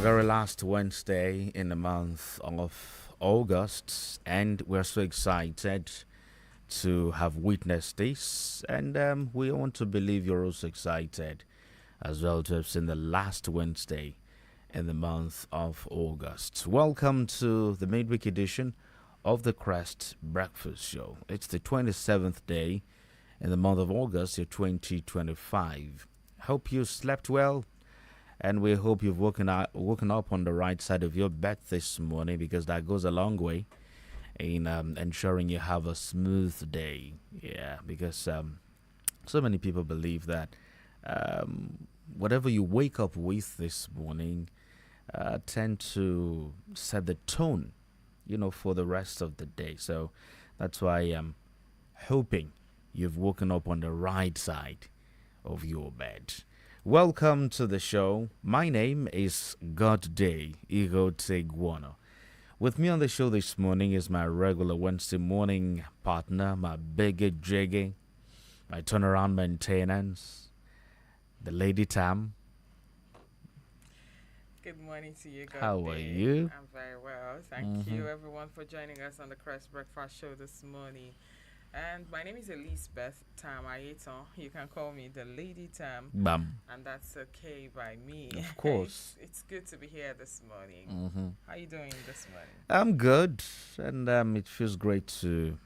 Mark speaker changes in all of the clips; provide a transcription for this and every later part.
Speaker 1: very last Wednesday in the month of August, and we're so excited to have witnessed this. And we want to believe you're also excited as well to have seen the last Wednesday in the month of August. Welcome to the midweek edition of the Crest Breakfast Show. It's the 27th day in the month of August, year 2025. Hope you slept well, and we hope you've woken up on the right side of your bed this morning, because that goes a long way in ensuring you have a smooth day. Yeah, because so many people believe that whatever you wake up with this morning tend to set the tone, for the rest of the day. So that's why I'm hoping you've woken up on the right side of your bed. Welcome to the show. My name is Godday Igotegwono. With me on the show this morning is my regular Wednesday morning partner, my biggie jiggy, my turnaround maintenance, the Lady Tam.
Speaker 2: Good morning to you, God.
Speaker 1: How are you?
Speaker 2: I'm very well. Thank you, everyone, for joining us on the Crest Breakfast Show this morning. And my name is Elizabeth Tam Ayeton. You can call me the Lady Tam.
Speaker 1: Bam.
Speaker 2: And that's okay by me.
Speaker 1: Of course.
Speaker 2: It's good to be here this morning. How are you doing this morning?
Speaker 1: I'm good, and it feels great to,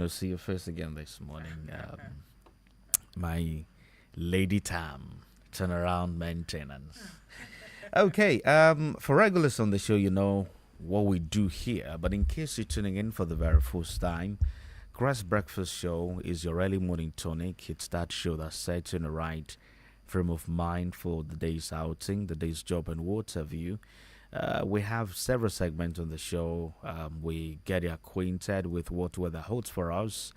Speaker 1: see your face again this morning. My Lady Tam, turnaround maintenance. Okay, for regulars on the show, you know what we do here, but in case you're tuning in for the very first time, Crest Breakfast Show is your early morning tonic. It's that show that sets you in the right frame of mind for the day's outing, the day's job, and what have you. We have several segments on the show. We get you acquainted with what weather holds for us.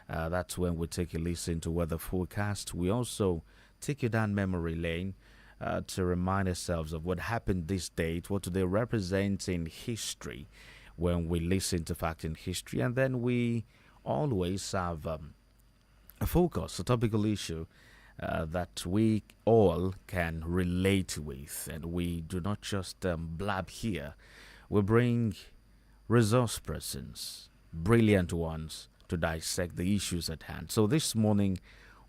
Speaker 1: That's when we take a listen to weather forecast. We also take you down memory lane to remind ourselves of what happened this date, what do they represent in history when we listen to fact in history. And then we always have a focus, a topical issue that we all can relate with, and we do not just blab here. We bring resource persons, brilliant ones, to dissect the issues at hand. So this morning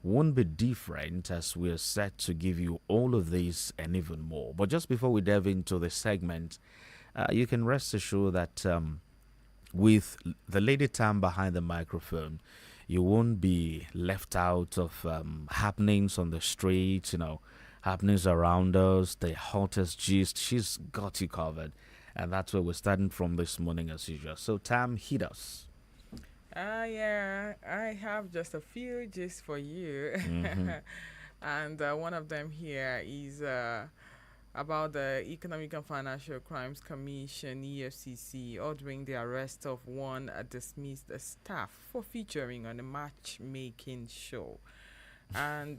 Speaker 1: won't be different, as we are set to give you all of this and even more. But just before we delve into the segment, you can rest assured that with the Lady Tam behind the microphone, you won't be left out of happenings on the streets, happenings around us, the hottest gist. She's got you covered. And that's where we're starting from this morning as usual. So, Tam, hit us.
Speaker 2: Yeah, I have just a few gists for you. And one of them here is about the Economic and Financial Crimes Commission, EFCC, ordering the arrest of one dismissed staff for featuring on a matchmaking show. And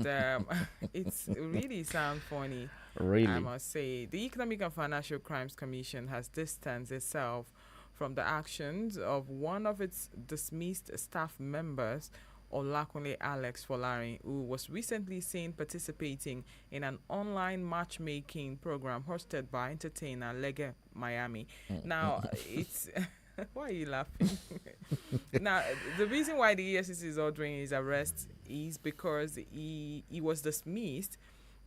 Speaker 2: it really sounds funny,
Speaker 1: Really?
Speaker 2: I must say. The Economic and Financial Crimes Commission has distanced itself from the actions of one of its dismissed staff members, Olakunle Alex Folarin, who was recently seen participating in an online matchmaking program hosted by entertainer Lege Miami. Now, it's... Why are you laughing? Now, the reason why the EFCC is ordering his arrest is because he was dismissed,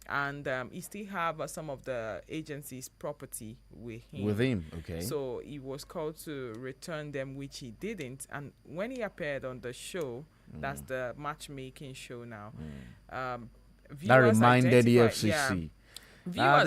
Speaker 2: and he still have some of the agency's property with him.
Speaker 1: With him, okay.
Speaker 2: So he was called to return them, which he didn't. And when he appeared on the show, that's the matchmaking show now.
Speaker 1: That reminded the FCC.
Speaker 2: Yeah,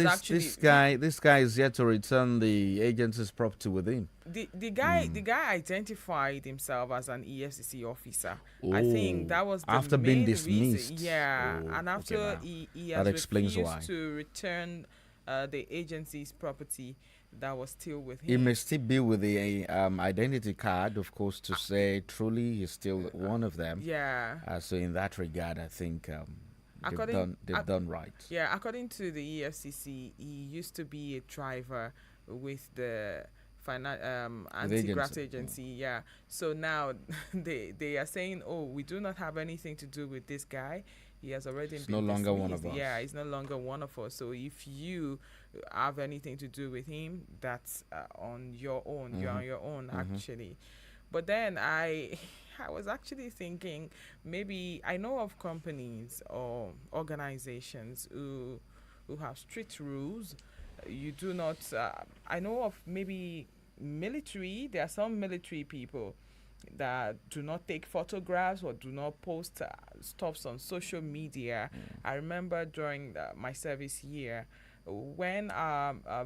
Speaker 1: this guy is yet to return the agency's property with him.
Speaker 2: The guy identified himself as an EFCC officer. I think that was the
Speaker 1: after
Speaker 2: main
Speaker 1: being dismissed.
Speaker 2: Reason. Yeah, and after he has refused to return the agency's property that was still with him.
Speaker 1: He may still be with the identity card, of course, to say truly he's still one of them.
Speaker 2: Yeah.
Speaker 1: So in that regard, I think they've done right.
Speaker 2: Yeah, according to the EFCC, he used to be a driver with the anti-graft agency. Yeah. So now they are saying, oh, we do not have anything to do with this guy. He has already been
Speaker 1: no longer one of
Speaker 2: dismissed.
Speaker 1: us.
Speaker 2: Yeah, he's no longer one of us. So if you have anything to do with him, that's on your own. You're on your own, actually. But then I was actually thinking, maybe I know of companies or organizations who have strict rules. You do not. I know of maybe military. There are some military people that do not take photographs or do not post stuffs on social media. I remember during my service year, when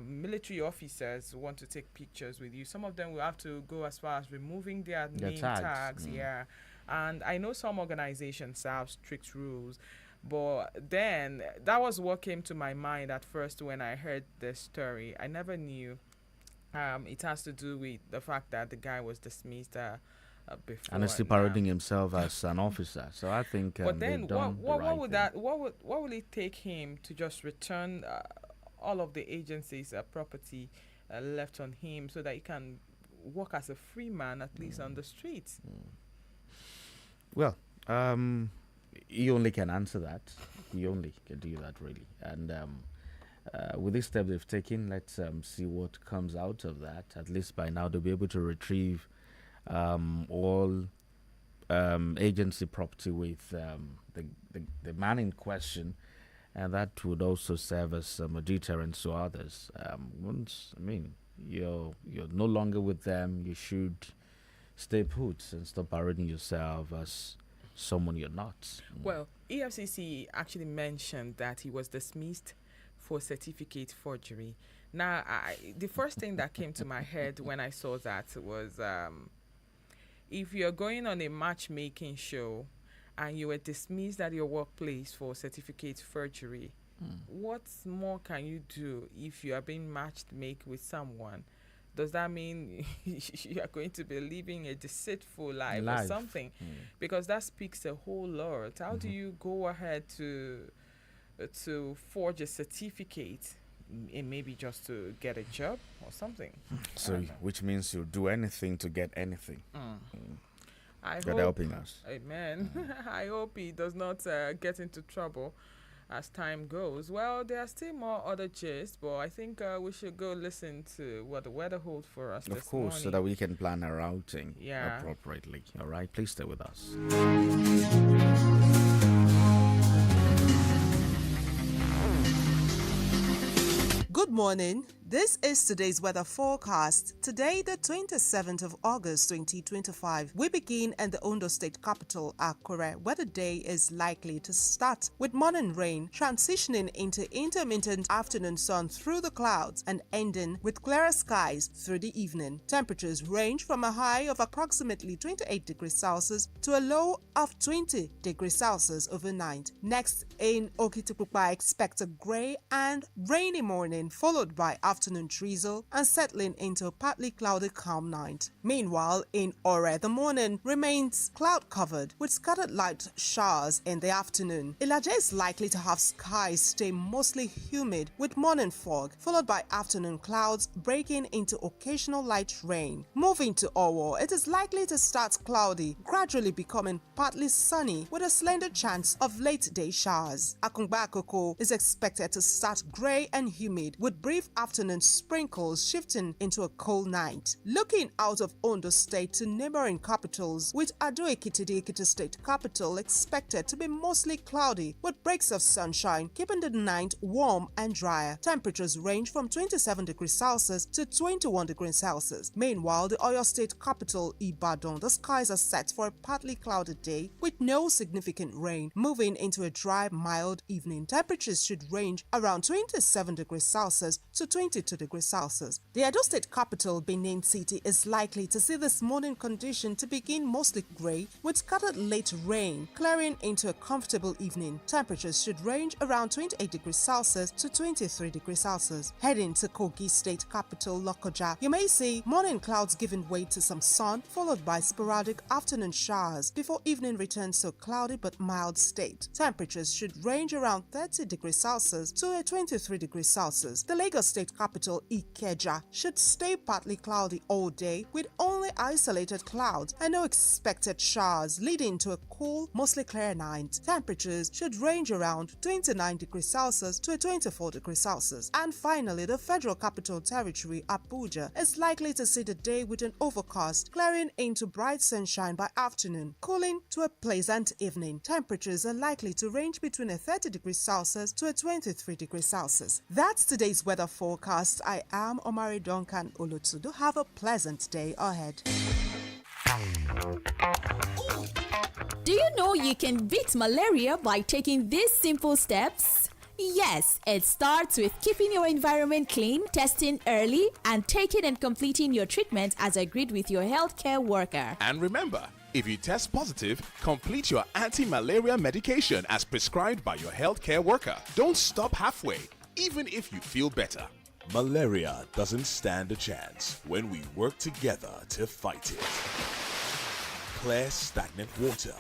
Speaker 2: military officers want to take pictures with you, some of them will have to go as far as removing their
Speaker 1: The
Speaker 2: name
Speaker 1: tags.
Speaker 2: tags. Yeah, and I know some organizations have strict rules. But then that was what came to my mind at first when I heard the story. I never knew it has to do with the fact that the guy was dismissed before.
Speaker 1: And he's still parading himself as an officer. So I think
Speaker 2: But
Speaker 1: they've
Speaker 2: then,
Speaker 1: done the right
Speaker 2: what would
Speaker 1: thing.
Speaker 2: what will it take him to just return all of the agency's property left on him so that he can work as a free man at least on the streets?
Speaker 1: Well, he only can answer that. He only can do that, really. And with this step they've taken, let's see what comes out of that. At least by now they'll be able to retrieve all agency property with the man in question, and that would also serve as a deterrent to others. Once, I mean, you're no longer with them, you should stay put and stop parading yourself as someone you're not.
Speaker 2: Well, EFCC actually mentioned that he was dismissed for certificate forgery. Now, the first thing that came to my head when I saw that was, if you're going on a matchmaking show and you were dismissed at your workplace for certificate forgery, what more can you do if you are being matched make with someone? Does that mean you are going to be living a deceitful life or something? Because that speaks a whole lot. How do you go ahead to forge a certificate, and maybe just to get a job or something?
Speaker 1: So, which means you'll do anything to get anything.
Speaker 2: I
Speaker 1: God
Speaker 2: hope,
Speaker 1: helping us.
Speaker 2: amen. I hope he does not get into trouble as time goes. Well, there are still more other gists, but I think we should go listen to what the weather holds for us
Speaker 1: Of
Speaker 2: this
Speaker 1: course,
Speaker 2: morning.
Speaker 1: so that we can plan our outing
Speaker 2: Yeah.
Speaker 1: appropriately. All right, please stay with us.
Speaker 3: Good morning. This is today's weather forecast. Today, the 27th of August 2025, we begin in the Ondo State capital, Akure, where the day is likely to start with morning rain, transitioning into intermittent afternoon sun through the clouds and ending with clearer skies through the evening. Temperatures range from a high of approximately 28 degrees Celsius to a low of 20 degrees Celsius overnight. Next, in Okitipupa, expect a gray and rainy morning followed by afternoon drizzle and settling into a partly cloudy calm night. Meanwhile, in Ore, the morning remains cloud covered with scattered light showers in the afternoon. Ilaje is likely to have skies stay mostly humid with morning fog followed by afternoon clouds breaking into occasional light rain. Moving to Owo, it is likely to start cloudy, gradually becoming partly sunny with a slender chance of late day showers. Akungba Akoko is expected to start gray and humid with brief afternoon sprinkles shifting into a cold night. Looking out of Ondo State to neighboring capitals, with Ado-Ekiti, the Ekiti State capital, expected to be mostly cloudy with breaks of sunshine, keeping the night warm and drier. Temperatures range from 27 degrees Celsius to 21 degrees Celsius. Meanwhile, the Oyo State capital, Ibadan, the skies are set for a partly clouded day with no significant rain, moving into a dry, mild evening. Temperatures should range around 27 degrees Celsius to 22 degrees Celsius. The Edo State capital, Benin City, is likely to see this morning condition to begin mostly gray with scattered late rain, clearing into a comfortable evening. Temperatures should range around 28 degrees Celsius to 23 degrees Celsius. Heading to Kogi State capital, Lokoja, you may see morning clouds giving way to some sun, followed by sporadic afternoon showers before evening returns to a cloudy but mild state. Temperatures should range around 30 degrees Celsius to a 23 degrees Celsius. The Lagos State capital capital Ikeja should stay partly cloudy all day with only isolated clouds and no expected showers, leading to a cool, mostly clear night. Temperatures should range around 29 degrees Celsius to 24 degrees Celsius. And finally, the Federal Capital Territory, Abuja, is likely to see the day with an overcast, clearing into bright sunshine by afternoon, cooling to a pleasant evening. Temperatures are likely to range between a 30 degrees Celsius to a 23 degrees Celsius. That's today's weather forecast. I am Omari Duncan Olutu. Do have a pleasant day ahead.
Speaker 4: Do you know you can beat malaria by taking these simple steps? Yes, it starts with keeping your environment clean, testing early, and taking and completing your treatment as agreed with your healthcare worker.
Speaker 5: And remember, if you test positive, complete your anti-malaria medication as prescribed by your healthcare worker. Don't stop halfway, even if you feel better.
Speaker 6: Malaria doesn't stand a chance when we work together to fight it. Clear stagnant water,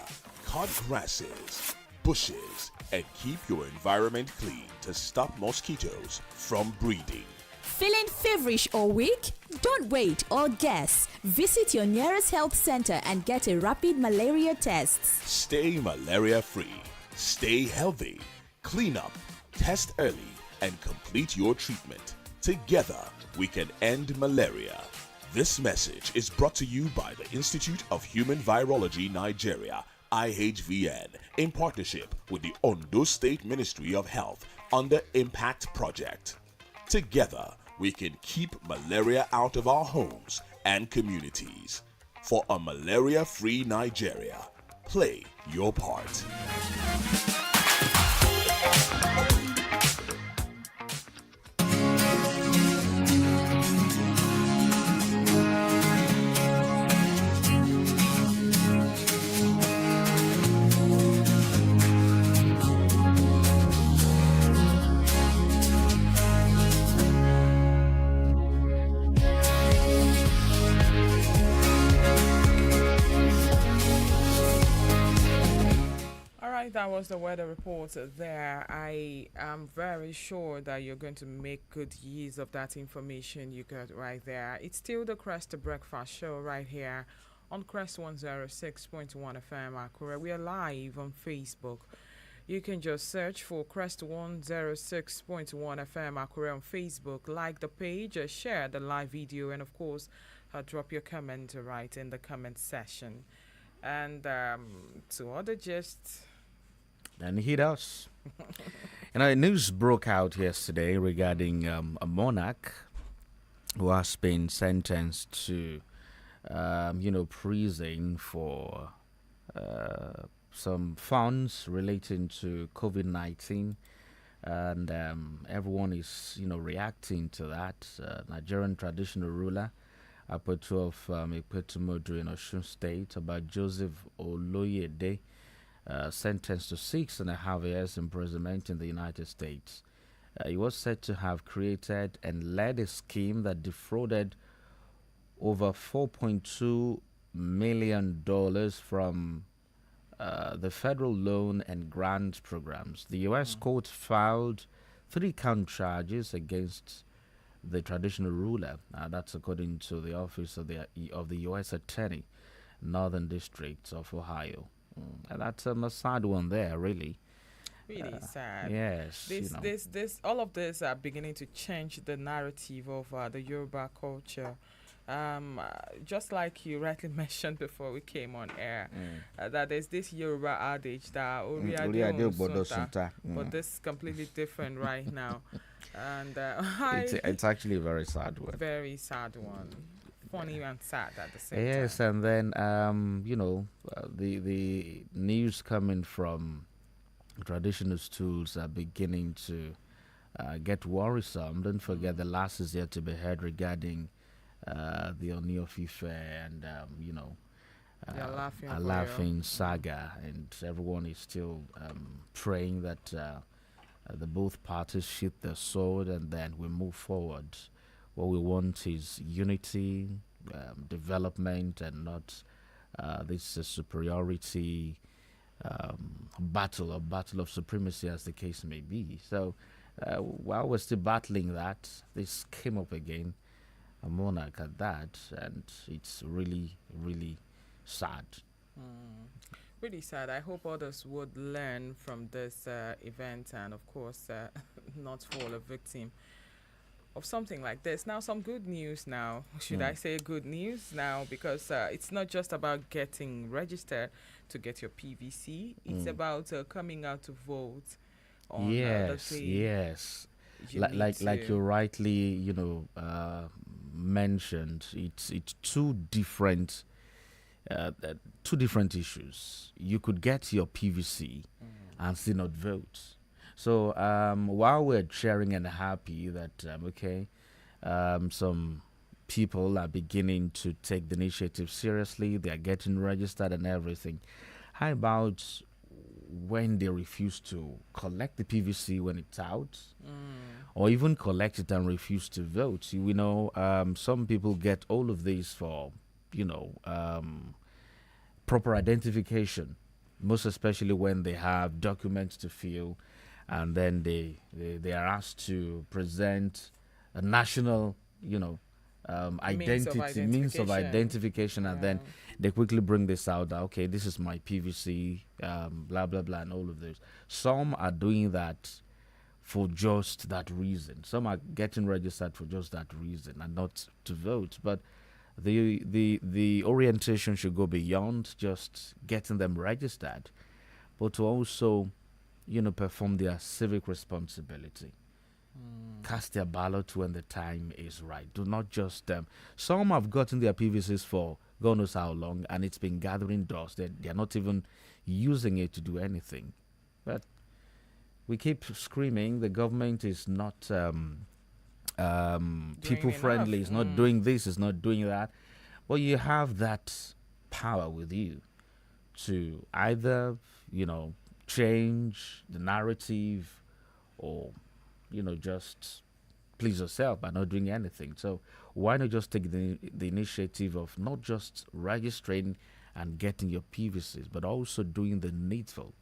Speaker 6: cut grasses, bushes, and keep your environment clean to stop mosquitoes from breeding.
Speaker 4: Feeling feverish or weak? Don't wait or guess. Visit your nearest health center and get a rapid malaria test.
Speaker 6: Stay malaria free. Stay healthy. Clean up, test early, and complete your treatment. Together, we can end malaria. This message is brought to you by the Institute of Human Virology Nigeria, IHVN, in partnership with the Ondo State Ministry of Health under Impact Project. Together, we can keep malaria out of our homes and communities. For a malaria-free Nigeria, play your part.
Speaker 2: That was the weather report there. I am very sure that you're going to make good use of that information you got right there. It's still the Crest Breakfast Show right here on Crest 106.1 FM Akure. We are live on Facebook. You can just search for Crest 106.1 FM Akure on Facebook, like the page, share the live video, and of course, drop your comment right in the comment section. And to other gists.
Speaker 1: And hit us. News broke out yesterday regarding a monarch who has been sentenced to, prison for some funds relating to COVID-19, and everyone is, reacting to that. Nigerian traditional ruler, Apoto of Ekpetumodu in Osun State, about Joseph Oloyede, sentenced to 6.5 years imprisonment in the United States. He was said to have created and led a scheme that defrauded over $4.2 million from the federal loan and grant programs. The U.S. court filed 3 count charges against the traditional ruler. That's according to the office of the U.S. Attorney, Northern District of Ohio. And that's a sad one there, really.
Speaker 2: Really sad.
Speaker 1: Yes.
Speaker 2: All of this are beginning to change the narrative of the Yoruba culture. Just like you rightly mentioned before we came on air, that there's this Yoruba adage that but this is completely different right now. And
Speaker 1: it's actually a very sad one.
Speaker 2: Very sad one. Funny and sad at the same time.
Speaker 1: Yes, and then the news coming from traditional schools are beginning to get worrisome. Don't forget the last is yet to be heard regarding the Oni of Ife and
Speaker 2: the
Speaker 1: laughing saga, and everyone is still praying that the both parties shoot their sword and then we move forward. What we want is unity, development, and not this superiority battle of supremacy, as the case may be. So while we're still battling that, this came up again, a monarch at that, and it's really, really sad.
Speaker 2: Really sad. I hope others would learn from this event and, of course, not fall a victim of something like this. Now, some good news now. Should I say good news now? Because it's not just about getting registered to get your PVC. It's about coming out to vote on the day.
Speaker 1: Yes.
Speaker 2: You need
Speaker 1: Like
Speaker 2: to-
Speaker 1: you rightly, mentioned, it's two different issues. You could get your PVC and still not vote. So while we're cheering and happy that some people are beginning to take the initiative seriously, they are getting registered and everything. How about when they refuse to collect the PVC when it's out, or even collect it and refuse to vote? We know some people get all of these for, proper identification, most especially when they have documents to fill, and then they are asked to present a national, identity, means of identification, and then they quickly bring this out that, okay, this is my PVC, blah blah blah, and all of this. Some are doing that for just that reason. Some are getting registered for just that reason and not to vote. But the orientation should go beyond just getting them registered, but to also, perform their civic responsibility. Cast their ballot when the time is right. Do not just some have gotten their PVCs for God knows how long, and it's been gathering dust. They're not even using it to do anything. But we keep screaming the government is not people friendly,
Speaker 2: enough.
Speaker 1: it's not doing this, it's not doing that. Well, you have that power with you to either, change the narrative, or, just please yourself by not doing anything. So why not just take the initiative of not just registering and getting your PVCs, but also doing the needful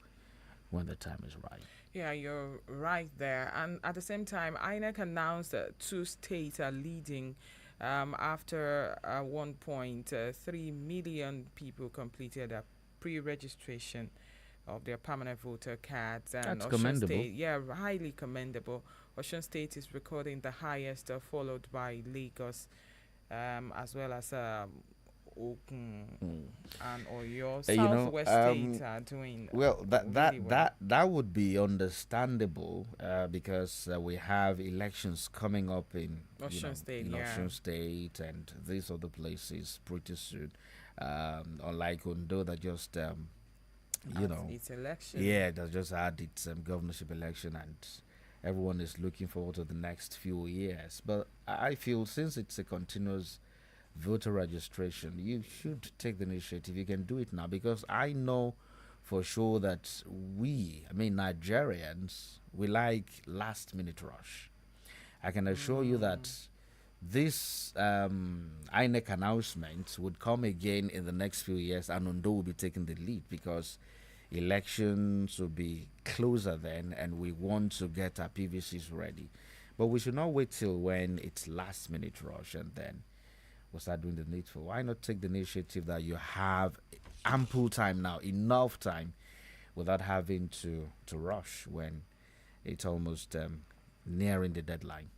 Speaker 1: when the time is right?
Speaker 2: Yeah, you're right there. And at the same time, INEC announced that 2 states are leading after 1.3 million people completed a pre-registration of their permanent voter cards. And
Speaker 1: That's
Speaker 2: Osun
Speaker 1: commendable.
Speaker 2: State, yeah, highly commendable. Osun State is recording the highest, followed by Lagos, as well as Ogun and Oyo. Southwest states are doing
Speaker 1: Well,
Speaker 2: really well.
Speaker 1: that would be understandable because we have elections coming up in
Speaker 2: Osun State,
Speaker 1: in
Speaker 2: yeah.
Speaker 1: Osun State and these other places pretty soon. Unlike Ondo, that just
Speaker 2: It's election.
Speaker 1: yeah, that just had its governorship election, and everyone is looking forward to the next few years. But I feel since it's a continuous voter registration, you should take the initiative. You can do it now, because I know for sure that Nigerians, we like last minute rush. I can assure you that this INEC announcement would come again in the next few years, and Ondo will be taking the lead because elections will be closer then, and we want to get our PVCs ready. But we should not wait till when it's last minute rush and then we'll start doing the needful. Why not take the initiative that you have ample time now, enough time, without having to rush when it's almost nearing the deadline?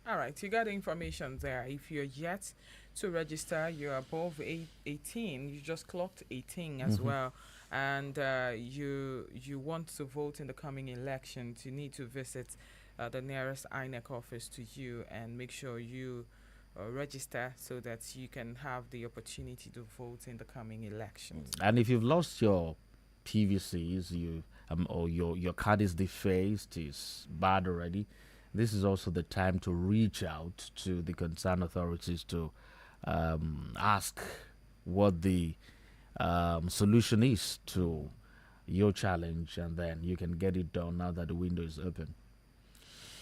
Speaker 2: All right, you got the information there. If you're yet to register, you're above 18. You just clocked 18 as well, and you want to vote in the coming elections. You need to visit the nearest INEC office to you and make sure you register so that you can have the opportunity to vote in the coming elections.
Speaker 1: And if you've lost your PVCs, or your card is defaced, is bad already, this is also the time to reach out to the concerned authorities to ask what the solution is to your challenge, and then you can get it done now that the window is open.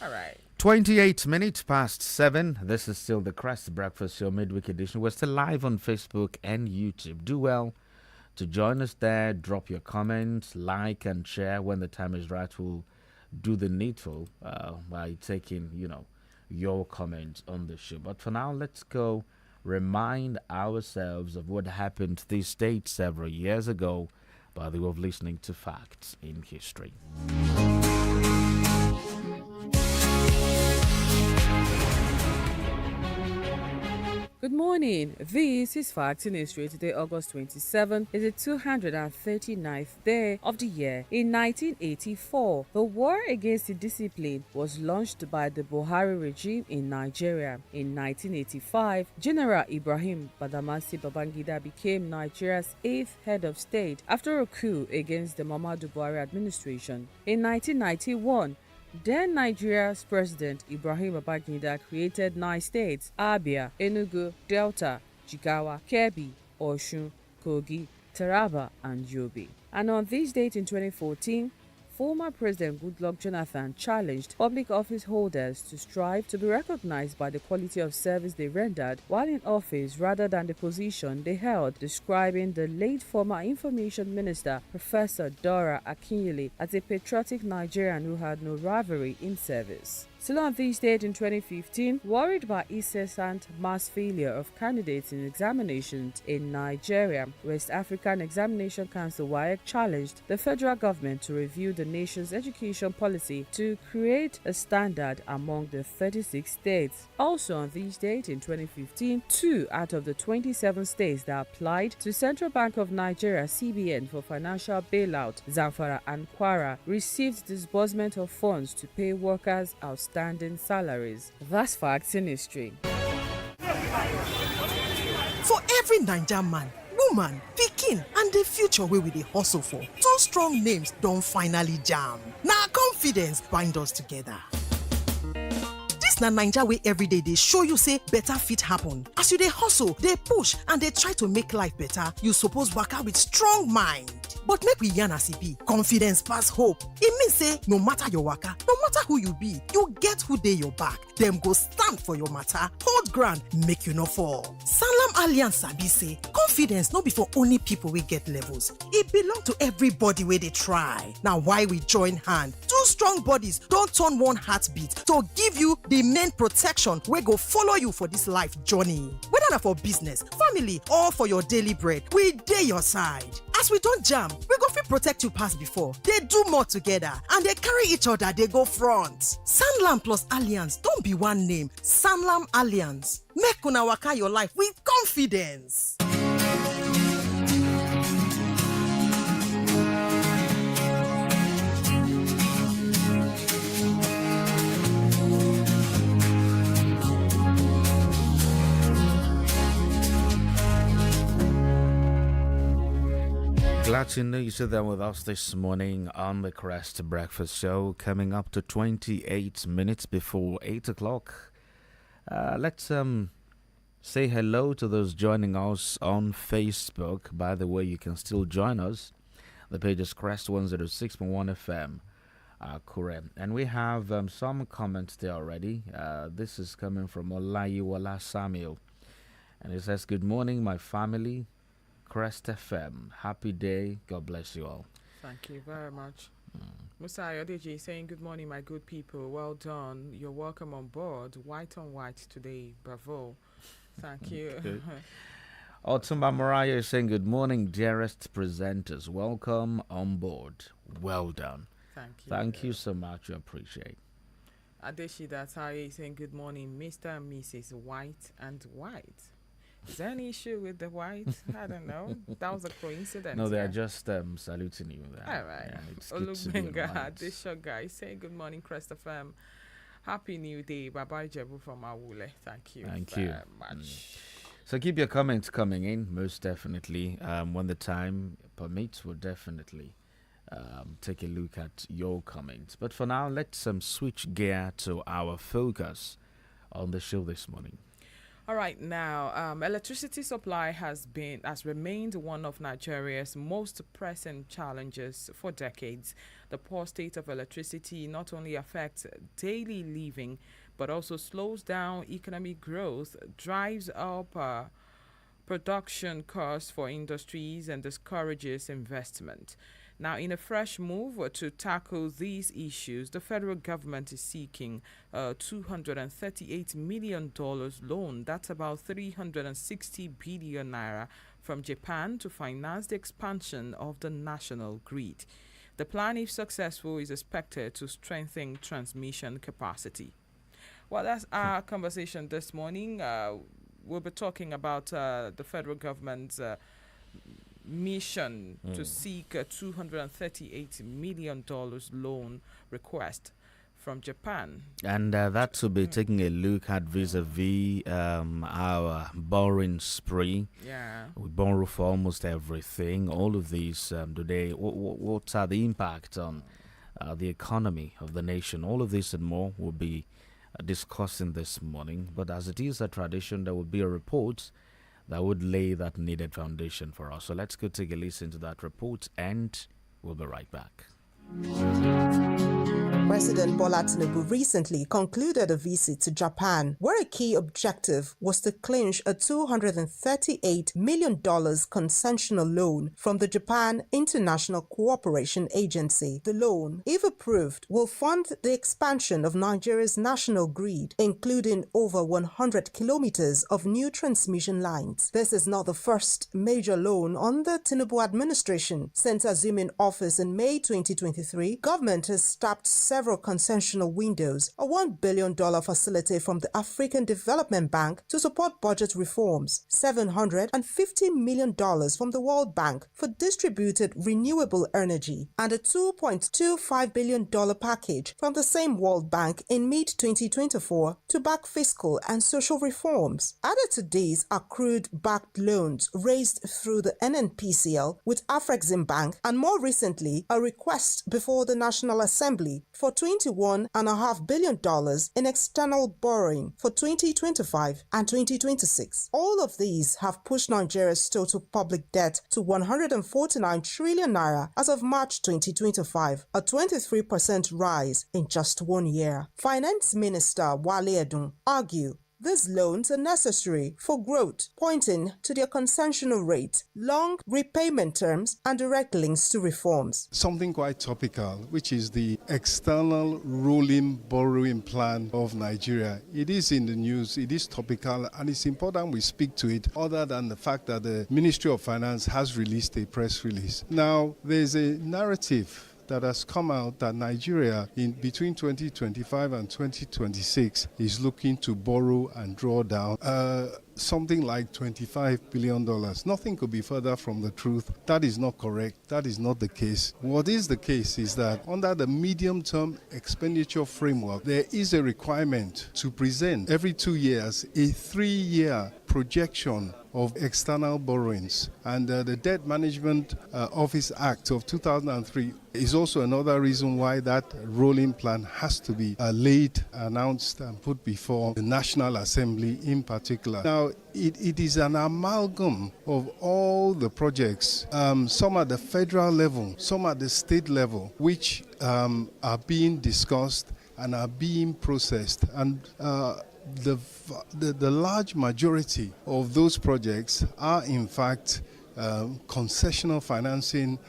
Speaker 2: All right.
Speaker 1: 28 minutes past 7. This is still the Crest Breakfast Show midweek edition. We're still live on Facebook and YouTube. Do well to join us there. Drop your comments, like and share. When the time is right, we'll do the needful by taking, your comments on the show. But for now, let's go remind ourselves of what happened to this state several years ago by the way of listening to Facts in History.
Speaker 7: Good morning. This is Facts in History. Today, August 27, is the 239th day of the year. In 1984, the war against indiscipline was launched by the Buhari regime in Nigeria. In 1985, General Ibrahim Badamasi Babangida became Nigeria's 8th head of state after a coup against the Muhammadu Buhari administration. In 1991, then Nigeria's President Ibrahim Babangida created 9 states: Abia, Enugu, Delta, Jigawa, Kebbi, Osun, Kogi, Taraba, and Yobe. And on this date in 2014, former President Goodluck Jonathan challenged public office holders to strive to be recognized by the quality of service they rendered while in office rather than the position they held, describing the late former Information Minister Professor Dora Akinyele as a patriotic Nigerian who had no rivalry in service. Still on this date in 2015, worried by incessant mass failure of candidates in examinations in Nigeria, West African Examination Council WAEC challenged the federal government to review the nation's education policy to create a standard among the 36 states. Also on this date in 2015, 2 out of the 27 states that applied to Central Bank of Nigeria (CBN) for financial bailout, Zamfara and Kwara, received disbursement of funds to pay workers outstanding salaries. That's Facts in History.
Speaker 8: For every Naija man, woman, pikin and the future wey we dey hustle for, 2 strong names don finally jam. Na confidence bind us together. Dis na Naija wey everyday dey show you say better fit happen. As you dey hustle, dey push and dey try to make life better, you suppose waka with strong mind. But make we yarn as e be, confidence pass hope. E mean say no matter your waka, no matter who you be, you get who dey your back. Dem go stand for your matter, hold ground, make you no fall. Sanlam Alliance sabi say confidence no be for only people wey get levels. E belong to everybody wey dey try. Na why we join hand. 2 strong bodies don turn one heartbeat to give you the main protection wey go follow you for this life journey. Whether na for business, family or for your daily bread, we dey your side. As we don jam, we go fit protect you pass before. Dey do more together and dey carry each other dey go front. Sanlam plus Alliance don be one name. Sanlam Alliance. Make una waka your life with confidence.
Speaker 1: Glad to know you sit there with us this morning on the Crest Breakfast Show, coming up to 28 minutes before 8 o'clock. Let's say hello to those joining us on Facebook. By the way, you can still join us. The page is Crest 106.1 FM. Correct. And we have some comments there already. This is coming from Olayiwola Samuel. And it says, "Good morning, my family. Crest FM. Happy day. God bless you all."
Speaker 2: Thank you very much. Musa Ayodeji saying, "Good morning, my good people. Well done. You're welcome on board. White on white today. Bravo." Thank you.
Speaker 1: Okay. Otumba Mariah is saying, "Good morning, dearest presenters. Welcome on board. Well done."
Speaker 2: Thank you.
Speaker 1: Thank you so much. We appreciate.
Speaker 2: Adeshida Taye is saying, "Good morning, Mr. and Mrs. White and White." Is there any issue with the white? I don't know. That was a coincidence.
Speaker 1: No, they are
Speaker 2: yeah.
Speaker 1: just saluting you there.
Speaker 2: All right.
Speaker 1: Yeah, it's good to be
Speaker 2: Olugbenga,
Speaker 1: aligned.
Speaker 2: this short guy saying, "Good morning, Crest FM. Happy New Day. Bye-bye, Jebu from Awule." Thank you
Speaker 1: Thank you.
Speaker 2: very much.
Speaker 1: So keep your comments coming in, most definitely. When the time permits, we'll definitely take a look at your comments. But for now, let's switch gear to our focus on the show this morning.
Speaker 2: All right, now, electricity supply has remained one of Nigeria's most pressing challenges for decades. The poor state of electricity not only affects daily living, but also slows down economic growth, drives up production costs for industries, and discourages investment. Now, in a fresh move to tackle these issues, the federal government is seeking a $238 million loan, that's about 360 billion naira, from Japan to finance the expansion of the national grid. The plan, if successful, is expected to strengthen transmission capacity. Well, that's our conversation this morning. We'll be talking about the federal government's mission to seek a $238 million loan request from Japan.
Speaker 1: And that will be taking a look at vis-a-vis our borrowing spree.
Speaker 2: Yeah.
Speaker 1: We borrow for almost everything. All of these today, what are the impact on the economy of the nation? All of this and more will be discussing this morning. But as it is a tradition, there will be a report that would lay that needed foundation for us. So let's go take a listen to that report and we'll be right back.
Speaker 3: President Bola Tinubu recently concluded a visit to Japan, where a key objective was to clinch a $238 million concessional loan from the Japan International Cooperation Agency. The loan, if approved, will fund the expansion of Nigeria's national grid, including over 100 kilometers of new transmission lines. This is not the first major loan on the Tinubu administration. Since assuming office in May 2023, government has tapped several concessional windows, a $1 billion facility from the African Development Bank to support budget reforms, $750 million from the World Bank for distributed renewable energy, and a $2.25 billion package from the same World Bank in mid-2024 to back fiscal and social reforms. Added to these, accrued backed loans raised through the NNPCL with Afrexim Bank, and more recently, a request before the National Assembly for $21.5 billion in external borrowing for 2025 and 2026. All of these have pushed Nigeria's total public debt to 149 trillion naira as of March 2025, a 23% rise in just 1 year. Finance Minister Wale Edun argued these loans are necessary for growth, pointing to their concessional rate, long repayment terms, and direct links to reforms.
Speaker 9: Something quite topical, which is the external rolling borrowing plan of Nigeria. It is in the news, it is topical, and it's important we speak to it, other than the fact that the Ministry of Finance has released a press release. Now, there's a narrative that has come out that Nigeria in between 2025 and 2026 is looking to borrow and draw down something like $25 billion. Nothing could be further from the truth. That is not correct. That is not the case. What is the case is that under the medium-term expenditure framework, there is a requirement to present every 2 years a 3-year projection of external borrowings. And the Debt Management Office Act of 2003 is also another reason why that rolling plan has to be laid, announced, and put before the National Assembly in particular. Now, it is an amalgam of all the projects, some at the federal level, some at the state level, which are being discussed and are being processed. And the large majority of those projects are in fact concessional financing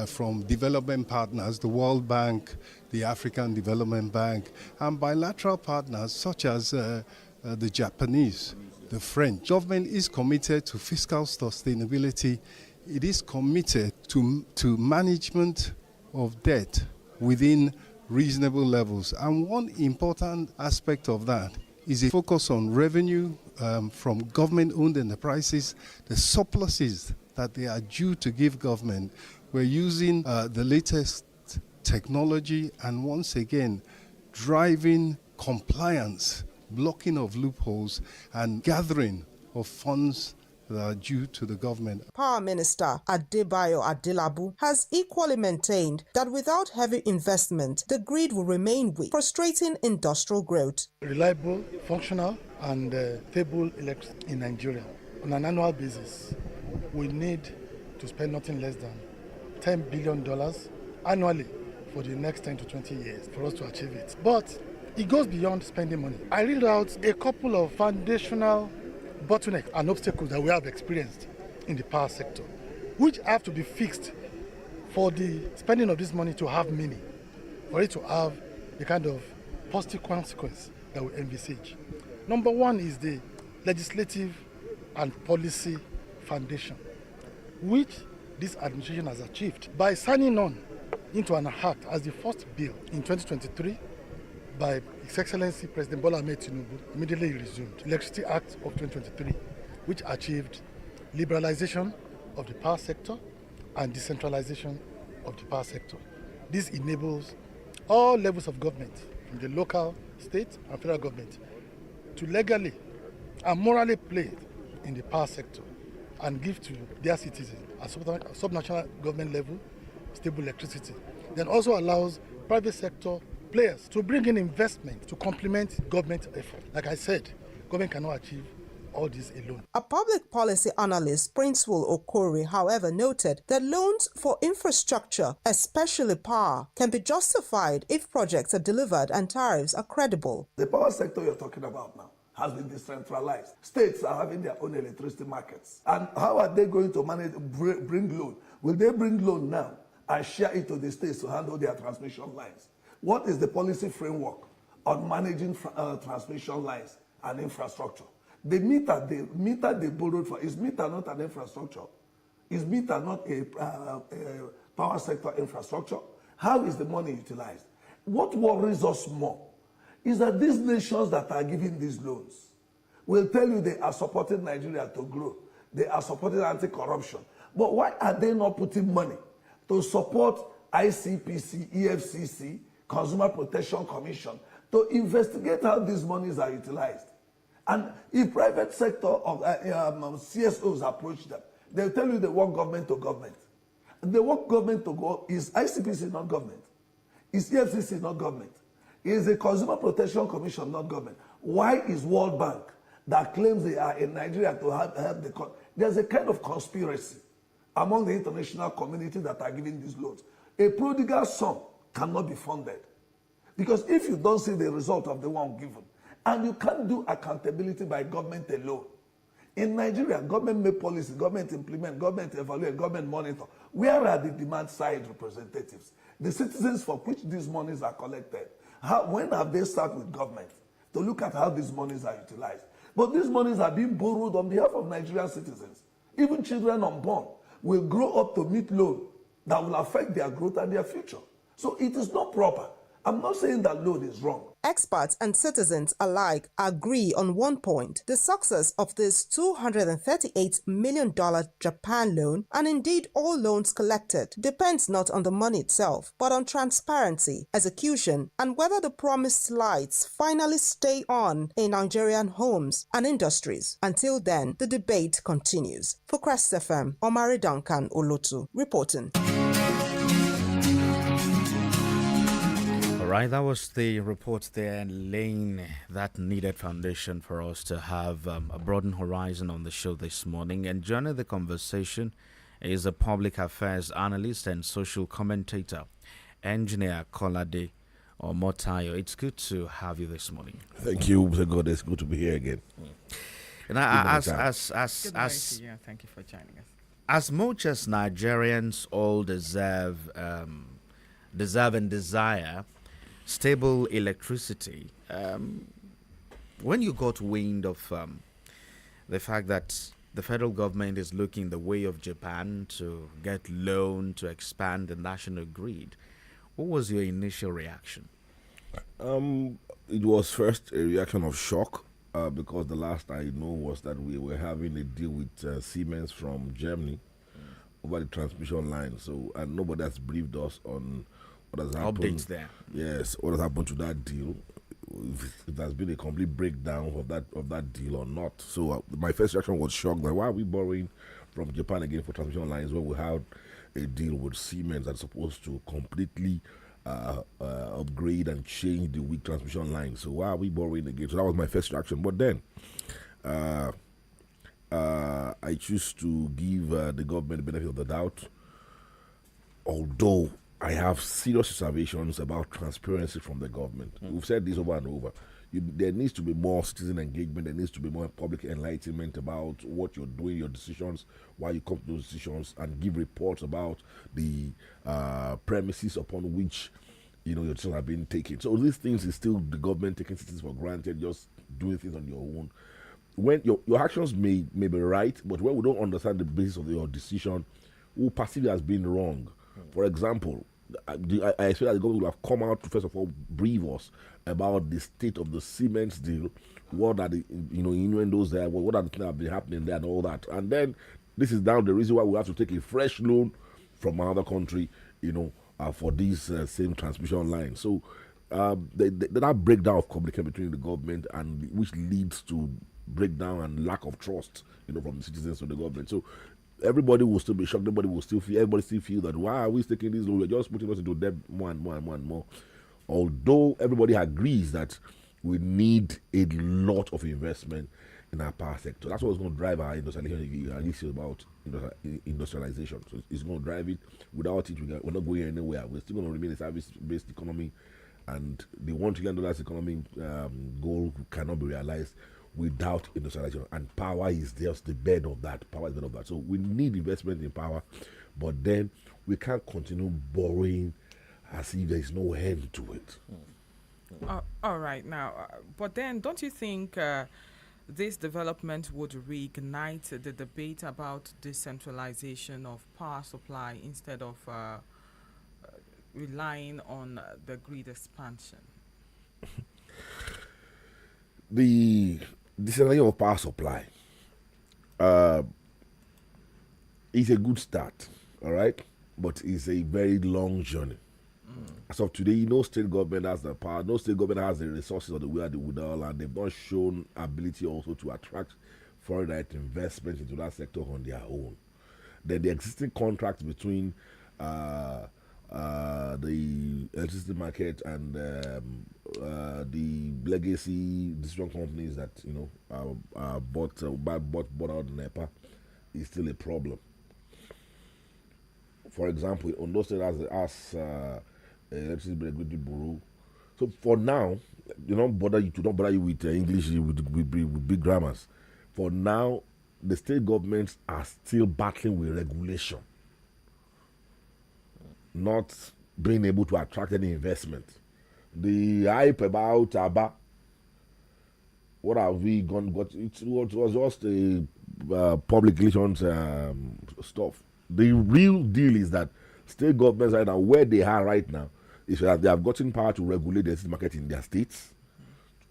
Speaker 9: from development partners, the World Bank, the African Development Bank, and bilateral partners such as the Japanese, the French. Government is committed to fiscal sustainability. It is committed to management of debt within reasonable levels. And one important aspect of that is a focus on revenue from government-owned enterprises, the surpluses that they are due to give government. We're using the latest technology and once again driving compliance, blocking of loopholes, and gathering of funds that are due to the government.
Speaker 3: Power Minister Adebayo Adelabu has equally maintained that without heavy investment, the grid will remain weak, frustrating industrial growth.
Speaker 10: Reliable, functional, and stable electricity in Nigeria on an annual basis, we need to spend nothing less than $10 billion annually for the next 10 to 20 years for us to achieve it. But it goes beyond spending money. I read out a couple of foundational bottlenecks and obstacles that we have experienced in the power sector, which have to be fixed for the spending of this money to have meaning, for it to have the kind of positive consequence that we envisage. Number one is the legislative and policy foundation, which this administration has achieved by signing on into an act as the first bill in 2023 by His Excellency President Bola Ahmed Tinubu, immediately resumed, Electricity Act of 2023, which achieved liberalization of the power sector and decentralization of the power sector. This enables all levels of government, from the local, state, and federal government, to legally and morally play in the power sector and give to their citizens at subnational government level stable electricity. Then also allows private sector players to bring in investment to complement government effort. Like I said, government cannot achieve all this alone.
Speaker 3: A public policy analyst, Princewill Okori, however, noted that loans for infrastructure, especially power, can be justified if projects are delivered and tariffs are credible.
Speaker 11: The power sector you're talking about now has been decentralized. States are having their own electricity markets. And how are they going to manage, bring loan? Will they bring loan now and share it to the states to handle their transmission lines? What is the policy framework on managing transmission lines and infrastructure? The meter they borrowed for, is meter not an infrastructure? Is meter not a power sector infrastructure? How is the money utilized? What worries us more is that these nations that are giving these loans will tell you they are supporting Nigeria to grow. They are supporting anti-corruption. But why are they not putting money to support ICPC, EFCC, Consumer Protection Commission, to investigate how these monies are utilized? And if private sector of CSOs approach them, they'll tell you they want government to government. They want government to go. Is ICPC not government? Is EFCC not government? Is the Consumer Protection Commission not government? Why is World Bank, that claims they are in Nigeria to help there's a kind of conspiracy among the international community that are giving these loans. A prodigal son cannot be funded. Because if you don't see the result of the one given, and you can't do accountability by government alone. In Nigeria, government make policy, government implement, government evaluate, government monitor. Where are the demand side representatives? The citizens for which these monies are collected. When have they started with government to look at how these monies are utilized? But these monies are being borrowed on behalf of Nigerian citizens. Even children unborn will grow up to meet loan that will affect their growth and their future. So it is not proper. I'm not saying that loan is wrong.
Speaker 3: Experts and citizens alike agree on one point: the success of this $238 million Japan loan, and indeed all loans collected, depends not on the money itself, but on transparency, execution, and whether the promised lights finally stay on in Nigerian homes and industries. Until then, the debate continues. For Crest FM, Omari Duncan Olotu reporting.
Speaker 1: Right, that was the report there, laying that needed foundation for us to have a broadened horizon on the show this morning. And joining the conversation is a public affairs analyst and social commentator, engineer Kolade Omotayo. It's good to have you this morning.
Speaker 12: Thank you, Mr. God. It's good to be here again.
Speaker 1: And
Speaker 2: Thank you for joining us.
Speaker 1: As much as Nigerians all deserve and desire stable electricity, when you got wind of the fact that the federal government is looking the way of Japan to get loan to expand the national grid, what was your initial reaction?
Speaker 12: It was first a reaction of shock because the last I know was that we were having a deal with Siemens from Germany over the transmission line. So, and nobody has briefed us on what has happened.
Speaker 1: Updates there.
Speaker 12: Yes, what has happened to that deal? If there's been a complete breakdown of that deal or not. So my first reaction was shocked. Like, why are we borrowing from Japan again for transmission lines when we have a deal with Siemens that's supposed to completely upgrade and change the weak transmission lines? So why are we borrowing again? So that was my first reaction. But then I choose to give the government the benefit of the doubt, although I have serious reservations about transparency from the government. We've said this over and over. there needs to be more citizen engagement. There needs to be more public enlightenment about what you're doing, your decisions, why you come to those decisions, and give reports about the premises upon which your decisions are being taken. So these things is still the government taking citizens for granted, just doing things on your own. When your actions may be right, but when we don't understand the basis of your decision, we perceive it as being wrong. For example, I expect that the government will have come out to first of all brief us about the state of the cement deal, what are the innuendos there, what are the things that have been happening there, and all that. And then this is now the reason why we have to take a fresh loan from another country, for these same transmission lines. So that breakdown of communication between the government and which leads to breakdown and lack of trust, from the citizens to the government. So everybody will still be shocked. Everybody still feel that why are we taking this loan? We're just putting us into debt more and more and more and more. Although everybody agrees that we need a lot of investment in our power sector. That's what's going to drive our industrialization. This is about industrialization. So it's going to drive it. Without it, we're not going anywhere. We're still going to remain a service-based economy, and the $1 trillion economy goal cannot be realized without industrialization. And power is just the bed of that. So we need investment in power, but then we can't continue borrowing as if there is no end to it.
Speaker 2: All right, now, but then don't you think this development would reignite the debate about decentralization of power supply instead of relying on the grid expansion?
Speaker 12: The decentralization of power supply is a good start, all right? But it's a very long journey. As of today, no state government has the power, no state government has the resources or the will, and they've not shown ability also to attract foreign direct investment into that sector on their own. Then the existing contracts between the electricity market and the legacy distribution companies that are bought out in NEPA is still a problem. For example, on those states as electricity regulatory bureau. So for now, don't bother you with English with big grammars. For now, the state governments are still battling with regulation, not being able to attract any investment. The hype about ABBA, what have we got? It was just a public relations stuff. The real deal is that state governments right now, where they are right now, is that they have gotten power to regulate the electricity market in their states.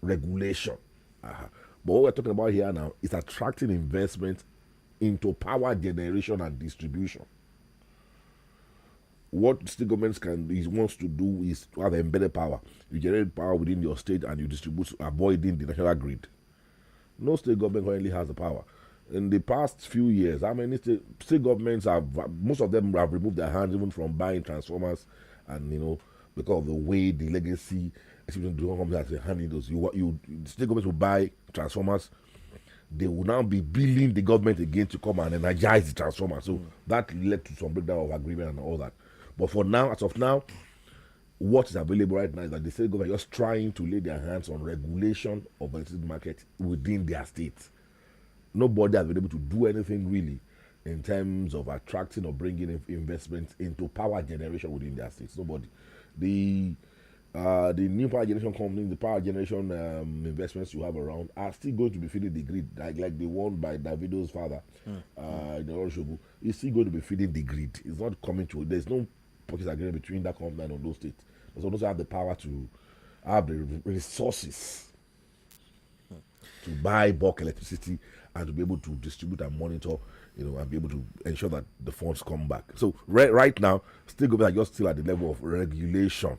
Speaker 12: Regulation. But what we're talking about here now is attracting investment into power generation and distribution. What state governments wants to do is to have embedded power. You generate power within your state and you distribute, avoiding the national grid. No state government currently has the power. In the past few years, how many state governments most of them have removed their hands even from buying transformers, and because of the way the legacy companies have been handling those. State governments will buy transformers, they will now be billing the government again to come and energize the transformer. So that led to some breakdown of agreement and all that. But for now, as of now, what is available right now is that the state government is just trying to lay their hands on regulation of the electricity market within their state. Nobody has been able to do anything really in terms of attracting or bringing investments into power generation within their states. Nobody. The new power generation companies, the power generation investments you have around are still going to be feeding the grid, like the one by Davido's father, Shogu. It's still going to be feeding the grid. It's not coming to. There's no purchase agreement between that company and those states. They also have the power to have the resources to buy bulk electricity and to be able to distribute and monitor, and be able to ensure that the funds come back. So right now, state government are just still at the level of regulation,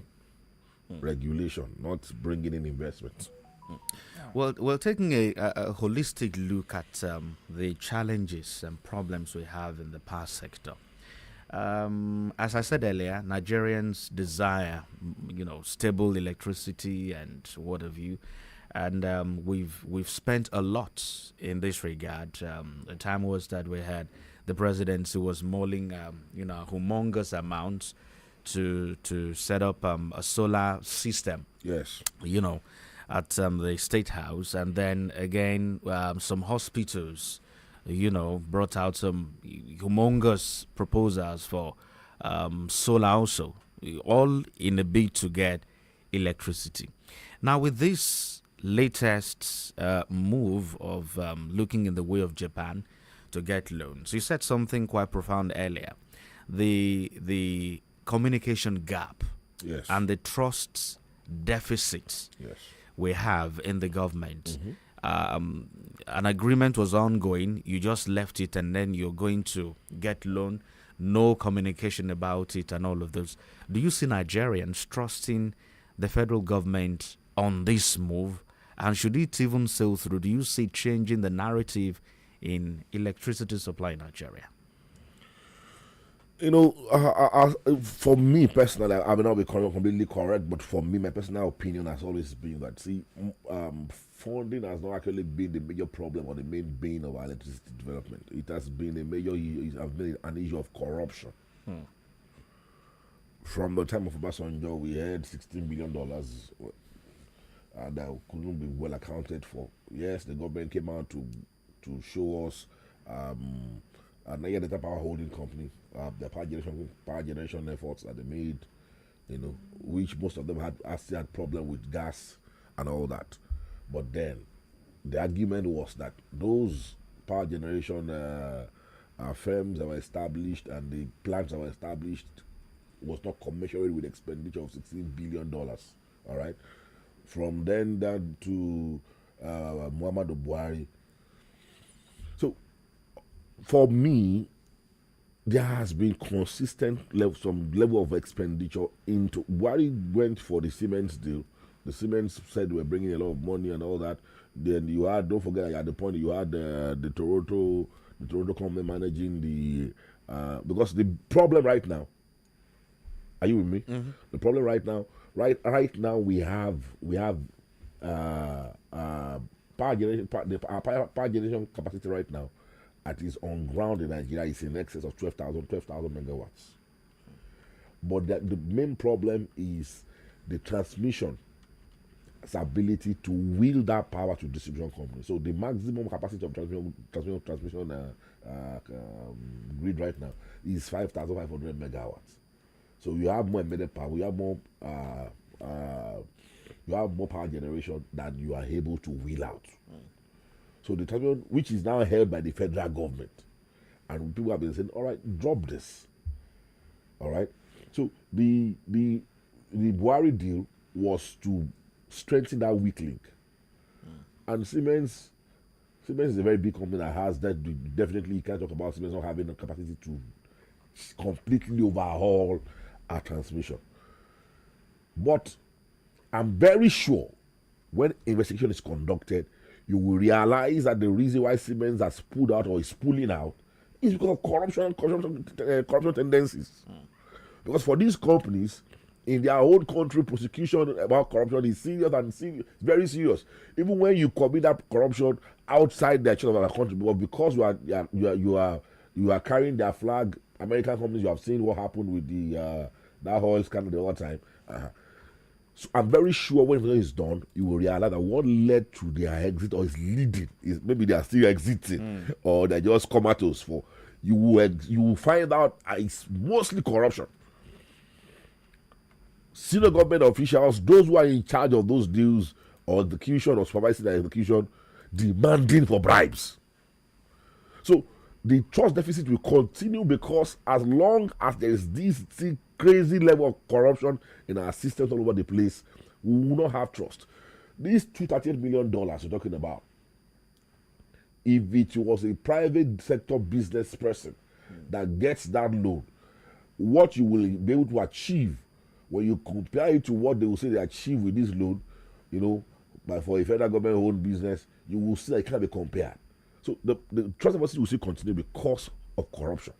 Speaker 12: not bringing in investment.
Speaker 1: Well, taking a holistic look at the challenges and problems we have in the power sector. As I said earlier, Nigerians desire, stable electricity and what have you. And we've spent a lot in this regard. The time was that we had the president who was mulling, humongous amounts to set up a solar system.
Speaker 12: Yes.
Speaker 1: at the State House, and then again some hospitals, brought out some humongous proposals for solar also, all in a bid to get electricity. Now, with this latest move of looking in the way of Japan to get loans, you said something quite profound earlier. The communication gap,
Speaker 12: Yes.
Speaker 1: and the trust deficit,
Speaker 12: Yes.
Speaker 1: we have in the government. An agreement was ongoing, you just left it, and then you're going to get loan, no communication about it, and all of those. Do you see Nigerians trusting the federal government on this move? And should it even sail through, do you see changing the narrative in electricity supply in Nigeria?
Speaker 12: For me personally, I may not be completely correct, but for me, my personal opinion has always been that, funding has not actually been the major problem or the main bane of our electricity development. It has been an issue of corruption. From the time of Obasanjo, we had $16 billion that couldn't be well accounted for. Yes, the government came out to show us Nigeria Delta Power Holding Company, the power generation efforts that they made, which most of them still had problem with gas and all that. But then the argument was that those power generation firms that were established and the plants that were established was not commensurate with expenditure of $16 billion. All right. From then down to Muhammadu Buhari. So for me, there has been consistent some level of expenditure into. Buhari went for the Siemens deal. The Siemens said they were bringing a lot of money and all that. Then you had, don't forget, at the point you had the Toronto company managing the because the problem right now. Are you with me? Mm-hmm. The problem right now we have power generation capacity right now at its on ground in Nigeria is in excess of 12,000 megawatts. But the main problem is the transmission ability to wheel that power to distribution companies. So the maximum capacity of transmission grid right now is 5,500 megawatts. So you have more embedded power, you have more power generation than you are able to wheel out. So the transmission, which is now held by the federal government, and people have been saying, all right, drop this. All right. So the Buhari deal was to strengthen that weak link. And Siemens is a very big company that has that. Definitely, you can't talk about Siemens not having the capacity to completely overhaul our transmission. But I'm very sure when investigation is conducted, you will realize that the reason why Siemens has pulled out or is pulling out is because of corruption tendencies. Because for these companies, in their own country, prosecution about corruption is very serious. Even when you commit that corruption outside the church of our country, because you are carrying their flag, American companies, you have seen what happened with the that oil scandal the other time. So I'm very sure when it is done, you will realize that what led to their exit or is leading is maybe they are still exiting or they're just comatose for. You will find out it's mostly corruption. Senior government officials, those who are in charge of those deals or execution or supervising the execution, demanding for bribes. So the trust deficit will continue because as long as there is this crazy level of corruption in our systems all over the place, we will not have trust. These $238 million you're talking about, if it was a private sector business person that gets that loan, what you will be able to achieve when you compare it to what they will say they achieve with this loan, but for a federal government-owned business, you will see that it can't be compared. So the trust deficit will still continue because of corruption.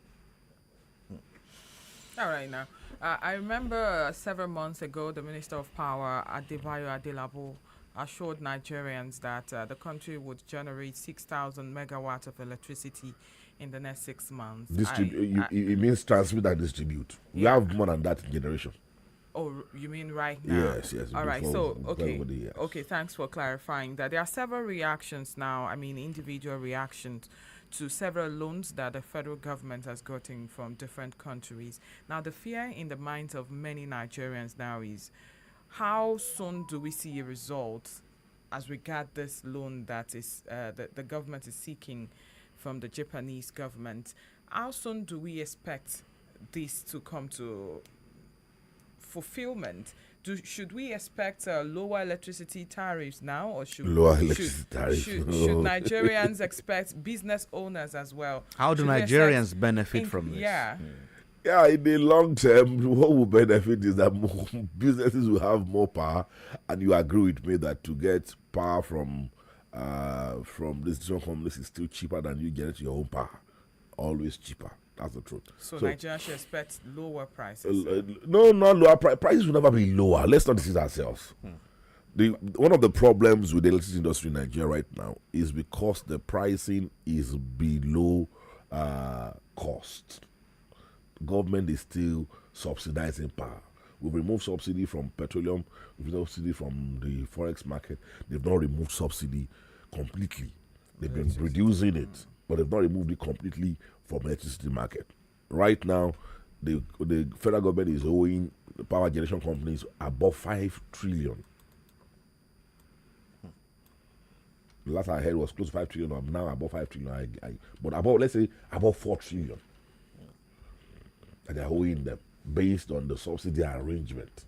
Speaker 2: All right, now. I remember several months ago, the Minister of Power, Adebayo Adelabu, assured Nigerians that the country would generate 6,000 megawatts of electricity in the next 6 months.
Speaker 12: It means transmit and distribute. We have more than that in generation.
Speaker 2: Oh, you mean right now?
Speaker 12: Yes, yes.
Speaker 2: All right.
Speaker 12: before
Speaker 2: So, okay.
Speaker 12: everybody, yes.
Speaker 2: Okay, thanks for clarifying that. There are several reactions now, I mean, individual reactions to several loans that the federal government has gotten from different countries. Now, the fear in the minds of many Nigerians now is how soon do we see a result as regard this loan that is the government is seeking from the Japanese government? How soon do we expect this to come to fulfillment? Should we expect lower electricity tariffs now, or should Nigerians expect business owners as well?
Speaker 1: How do Nigerians benefit from this?
Speaker 2: Yeah.
Speaker 12: Yeah, in the long term, what will benefit is that more businesses will have more power, and you agree with me that to get power from this different companies is still cheaper than you get your own power. Always cheaper. That's the truth.
Speaker 2: So Nigeria should expect lower prices.
Speaker 12: No, not lower prices will never be lower. Let's not deceive ourselves. One of the problems with the electricity industry in Nigeria right now is because the pricing is below cost. Government is still subsidizing power. We've removed subsidy from petroleum, we've removed subsidy from the forex market. They've not removed subsidy completely. They've been reducing it, but they've not removed it completely from the electricity market. Right now, the federal government is owing the power generation companies above 5 trillion. The last I heard was close to 5 trillion. I'm now above 5 trillion. But above, let's say, above 4 trillion. And they're owing them based on the subsidy arrangement.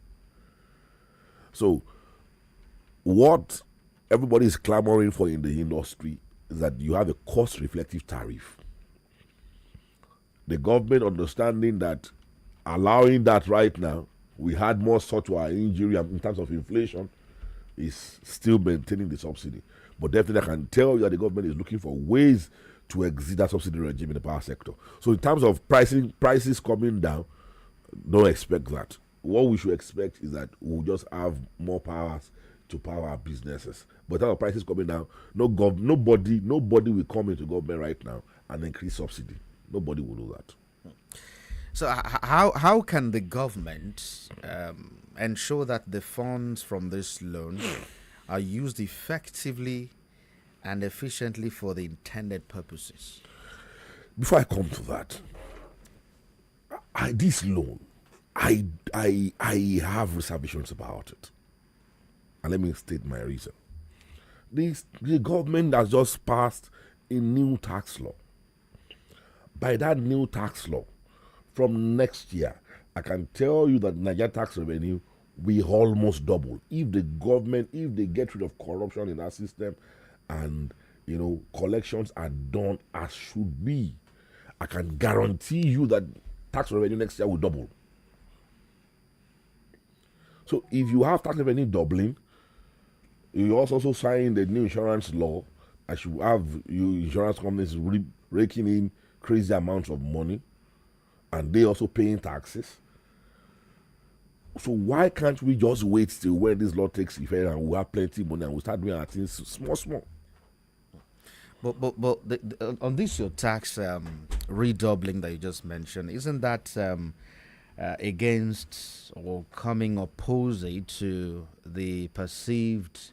Speaker 12: So, what everybody is clamoring for in the industry is that you have a cost-reflective tariff. The government understanding that allowing that right now, we had more sort to our injury in terms of inflation, is still maintaining the subsidy. But definitely I can tell you that the government is looking for ways to exit that subsidy regime in the power sector. So in terms of prices coming down, don't expect that. What we should expect is that we'll just have more powers to power our businesses. But in terms of prices coming down, nobody will come into government right now and increase subsidy. Nobody will do that.
Speaker 1: So how can the government ensure that the funds from this loan are used effectively and efficiently for the intended purposes?
Speaker 12: Before I come to that, this loan, I have reservations about it. And let me state my reason. The government has just passed a new tax law. By that new tax law, from next year, I can tell you that Nigeria tax revenue will almost double if the government, if they get rid of corruption in that system, and collections are done as should be. I can guarantee you that tax revenue next year will double. So if you have tax revenue doubling, you also sign the new insurance law. I should have your insurance companies raking in crazy amounts of money, and they also paying taxes. So why can't we just wait till when this law takes effect and we have plenty of money and we start doing our things small?
Speaker 1: But on this your tax redoubling that you just mentioned, isn't that against or coming opposite to the perceived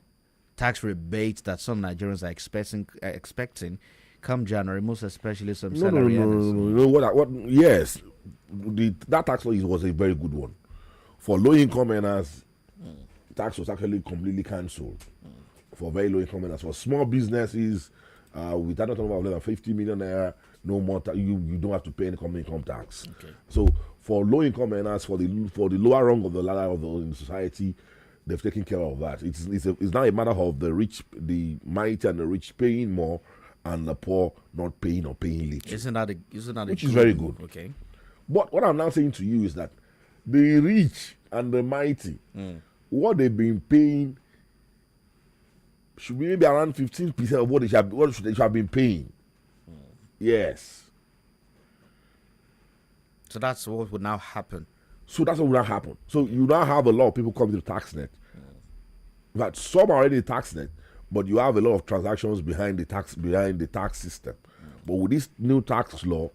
Speaker 1: tax rebates that some Nigerians are expecting come January, most especially some salary earners?
Speaker 12: No. Yes, that tax law was a very good one. For low-income earners, tax was actually completely cancelled. For very low-income earners, for small businesses, with that turnover of less than 50 million naira, no more. You don't have to pay any company income tax.
Speaker 1: Okay.
Speaker 12: So for low-income earners, for the lower rung of the ladder in society, they've taken care of that. It's not a matter of the rich, the mighty, and the rich paying more, and the poor not paying or paying little.
Speaker 1: Isn't that
Speaker 12: which is very good.
Speaker 1: Okay.
Speaker 12: But what I'm now saying to you is that the rich and the mighty, what they've been paying should be maybe around 15% of what they should have been paying. Yes.
Speaker 1: So that's what would now happen.
Speaker 12: So you now have a lot of people coming to the tax net. In fact, some are already in the tax net, but you have a lot of transactions behind the tax system. But with this new tax law,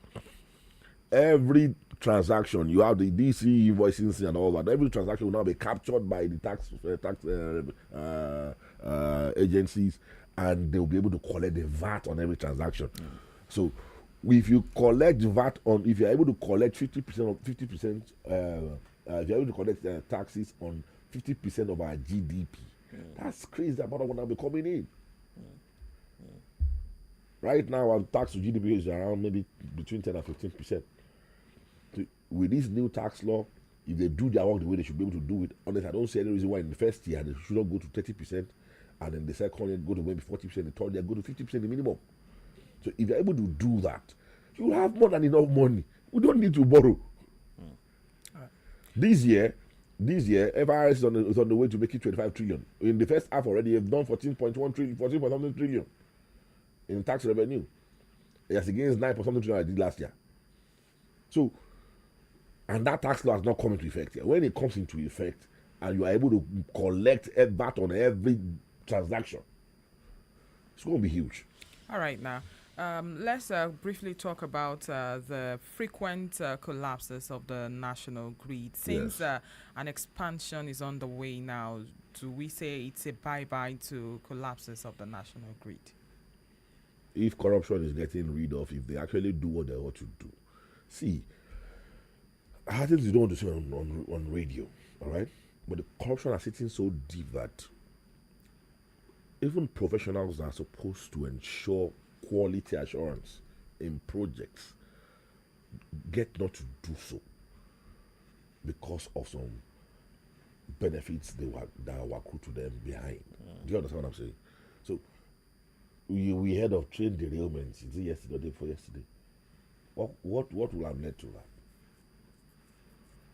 Speaker 12: every transaction, you have the DC invoicing and all that. Every transaction will now be captured by the tax agencies, and they will be able to collect the VAT on every transaction. So, if you collect VAT if you are able to collect 50%, if you are able to collect taxes on 50% of our GDP, that's crazy amount of money will be coming in. Right now, our tax to GDP is around maybe between 10 and 15%. With this new tax law, if they do their work the way they should be able to do it, honestly, I don't see any reason why in the first year they should not go to 30%, and in the second year go to maybe 40%, the third year go to 50% the minimum. So if you're able to do that, you have more than enough money. We don't need to borrow. This year, FIRS is on the way to make it 25 trillion. In the first half already, they've done 14.1 trillion, 14.1 trillion in tax revenue. Yes, against 9.something trillion I did last year. So, and that tax law has not come into effect yet. When it comes into effect, and you are able to collect VAT on every transaction, it's going to be huge.
Speaker 2: All right, now. Let's briefly talk about the frequent collapses of the national grid. Since an expansion is on the way now, do we say it's a bye-bye to collapses of the national grid?
Speaker 12: If corruption is getting rid of, if they actually do what they ought to do. See, I think you don't want to say on radio, all right? But the corruption is sitting so deep that even professionals that are supposed to ensure quality assurance in projects get not to do so because of some benefits that were accrued to them behind. Do you understand what I'm saying? So we heard of train derailments. Is it yesterday or day before yesterday? What will have led to that?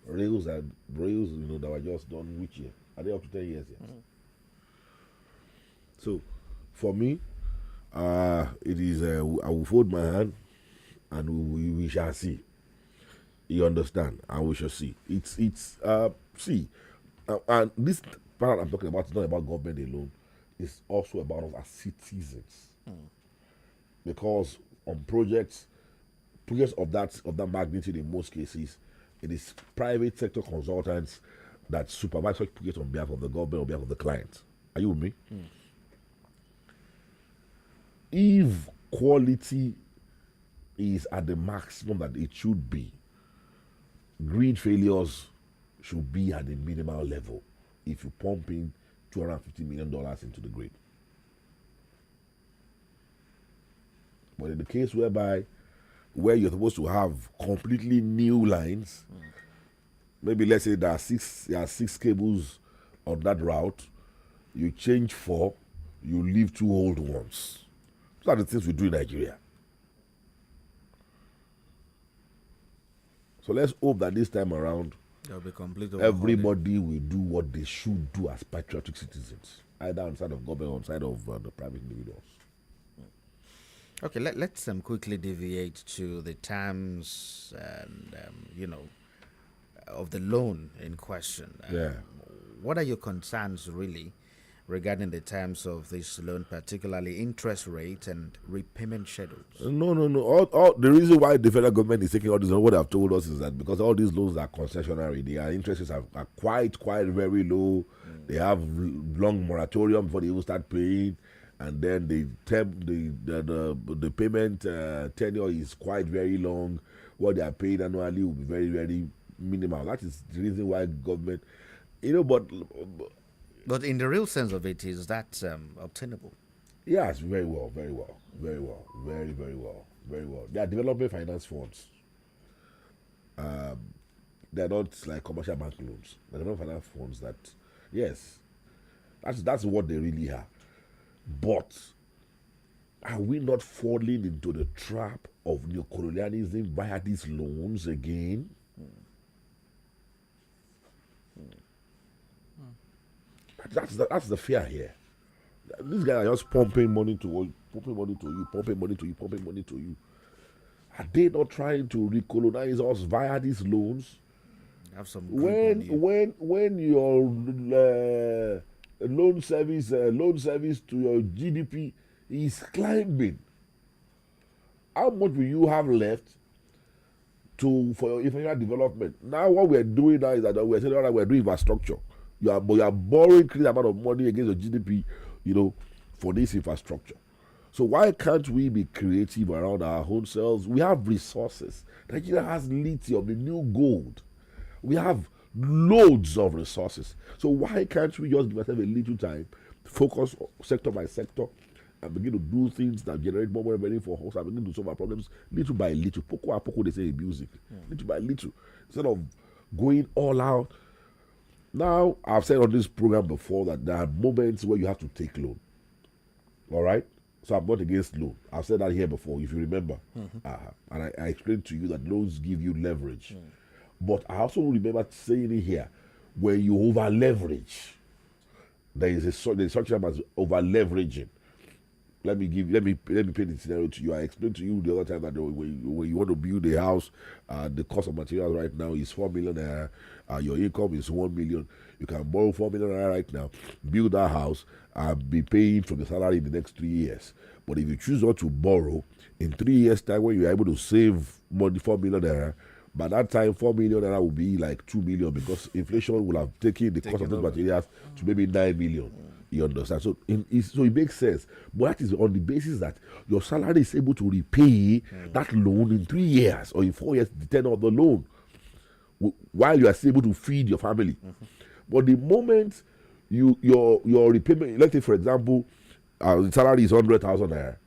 Speaker 12: Rails, that were just done which year? Are they up to 10 years yet? So for me, it is I will fold my hand and we shall see. You understand? And we shall see. It's and this part I'm talking about is not about government alone. It's also about us as citizens. Because on projects of that magnitude, in most cases, it is private sector consultants that supervise such projects on behalf of the government, on behalf of the client. Are you with me? If quality is at the maximum that it should be, grid failures should be at the minimal level if you pump in $250 million into the grid. But in the case where you're supposed to have completely new lines, maybe let's say there are six cables on that route, you change 4, you leave 2 old ones. Those are the things we do in Nigeria. So let's hope that this time around, everybody will do what they should do as patriotic citizens, either on the side of government or on the side of the private individuals.
Speaker 1: Okay, let's quickly deviate to the terms and of the loan in question. What are your concerns really regarding the terms of this loan, particularly interest rate and repayment schedules?
Speaker 12: No. All the reason why the federal government is taking all this, what they have told us is that because all these loans are concessionary, their interest rates are quite very low. They have long moratorium before they even start paying, and then the payment tenure is quite very long. What they are paying annually will be very minimal. That is the reason why government,
Speaker 1: But in the real sense of it, is that obtainable?
Speaker 12: Yes, very well. They are development finance funds. They're not like commercial bank loans. They're development finance funds that, yes, that's what they really are. But are we not falling into the trap of neocolonialism via these loans again? That's the fear here. These guys are just pumping money to you. Are they not trying to recolonize us via these loans?
Speaker 1: Have some
Speaker 12: when your loan service to your GDP is climbing, how much will you have left for your infrastructure development. Now what we're doing now is that we're saying, all right, we're doing infrastructure. You are borrowing crazy amount of money against your GDP, for this infrastructure. So why can't we be creative around our own selves? We have resources. Nigeria has lithium, the new gold. We have loads of resources. So why can't we just give ourselves a little time, focus sector by sector, and begin to do things that generate more revenue for us and begin to solve our problems little by little. Poco a poco, they say in music. Little by little. Instead of going all out. Now, I've said on this program before that there are moments where you have to take loan. All right? So I'm not against loan. I've said that here before, if you remember. And I explained to you that loans give you leverage. But I also remember saying it here, when you over leverage, there's such a thing as over leveraging. Let me paint the scenario to you. I explained to you the other time that when you want to build a house, the cost of materials right now is 4 million naira. Your income is 1 million. You can borrow 4 million naira right now, build that house, and be paying from the salary in the next 3 years. But if you choose not to borrow, in 3 years' time, when you're able to save money, 4 million naira, by that time, 4 million naira will be like 2 million because inflation will have taken the cost of those materials to maybe 9 million. You understand? So it makes sense. But that is on the basis that your salary is able to repay that loan in 3 years or in 4 years, the tenor of the loan, while you are still able to feed your family. But the moment your repayment, let's say for example, the salary is 100,000 naira.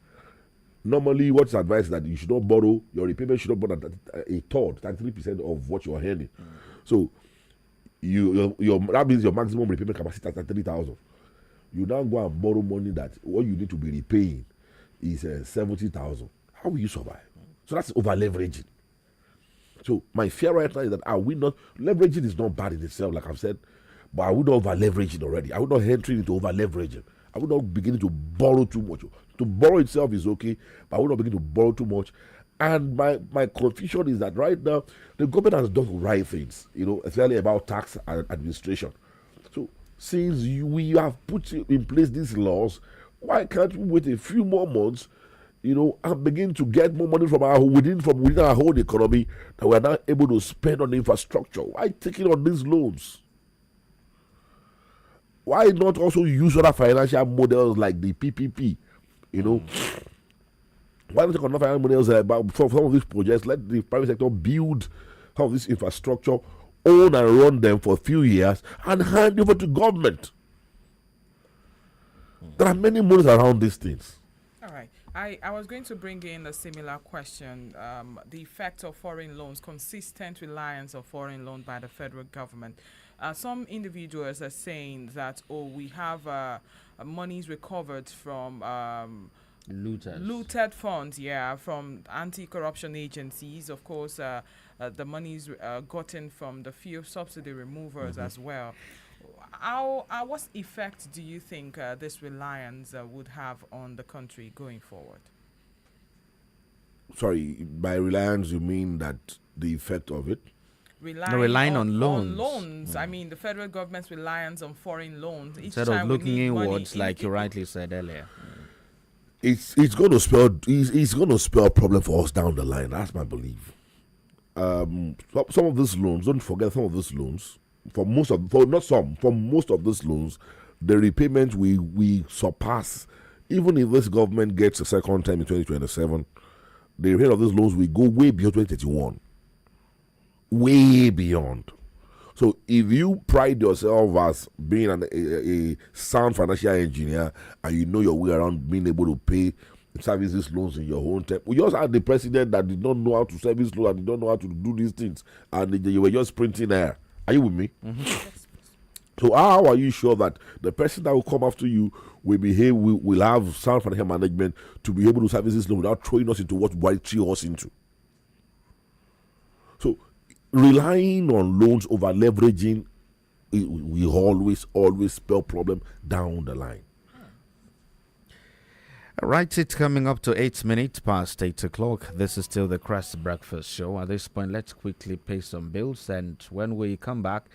Speaker 12: Normally, what's advised is that you should not borrow, your repayment should not borrow a third, 33% of what you are earning. So that means your maximum repayment capacity is 33,000. You now go and borrow money that what you need to be repaying is 70,000. How will you survive? So that's over leveraging. So my fear right now is that leveraging is not bad in itself, like I've said, but I would not over leveraging already. I would not entering into over leveraging. I would not begin to borrow too much. To borrow itself is okay, but I would not begin to borrow too much. And my confusion is that right now the government has done the right things, especially about tax and administration. So since we have put in place these laws, why can't we wait a few more months, and begin to get more money from within our whole economy that we are now able to spend on infrastructure? Why taking on these loans? Why not also use other financial models like the PPP? Why not take on other financial models for some of these projects? Let the private sector build some of this infrastructure, own and run them for a few years, and hand over to government. There are many models around these things.
Speaker 2: All right. I was going to bring in a similar question. The effect of foreign loans, consistent reliance of foreign loans by the federal government. Some individuals are saying that, we have monies recovered from looted funds, from anti-corruption agencies. Of course, the monies gotten from the fuel subsidy removers as well. What effect do you think this reliance would have on the country going forward?
Speaker 12: Sorry, by reliance you mean that the effect of it?
Speaker 2: Relying on loans. I mean, the federal government's reliance on foreign loans.
Speaker 1: Instead of looking inwards, like you rightly said earlier.
Speaker 12: It's going to spell a problem for us down the line. That's my belief. Some of these loans, don't forget, some of these loans, for most of these loans, the repayment we surpass. Even if this government gets a second time in 2027, the repayment of these loans will go way beyond 2031. Way beyond. So if you pride yourself as being a sound financial engineer and you know your way around being able to pay service these loans in your own time, we just had the president that did not know how to service loans and did not know how to do these things, and you were just printing air. Are you with me? So how are you sure that the person that will come after you will have sound financial management to be able to service this loan without throwing us into what white threw us into? So relying on loans over leveraging, we always spell problem down the line.
Speaker 1: All right, it's coming up to 8 minutes past 8 o'clock. This is still the Crest Breakfast Show. At this point, let's quickly pay some bills, and when we come back,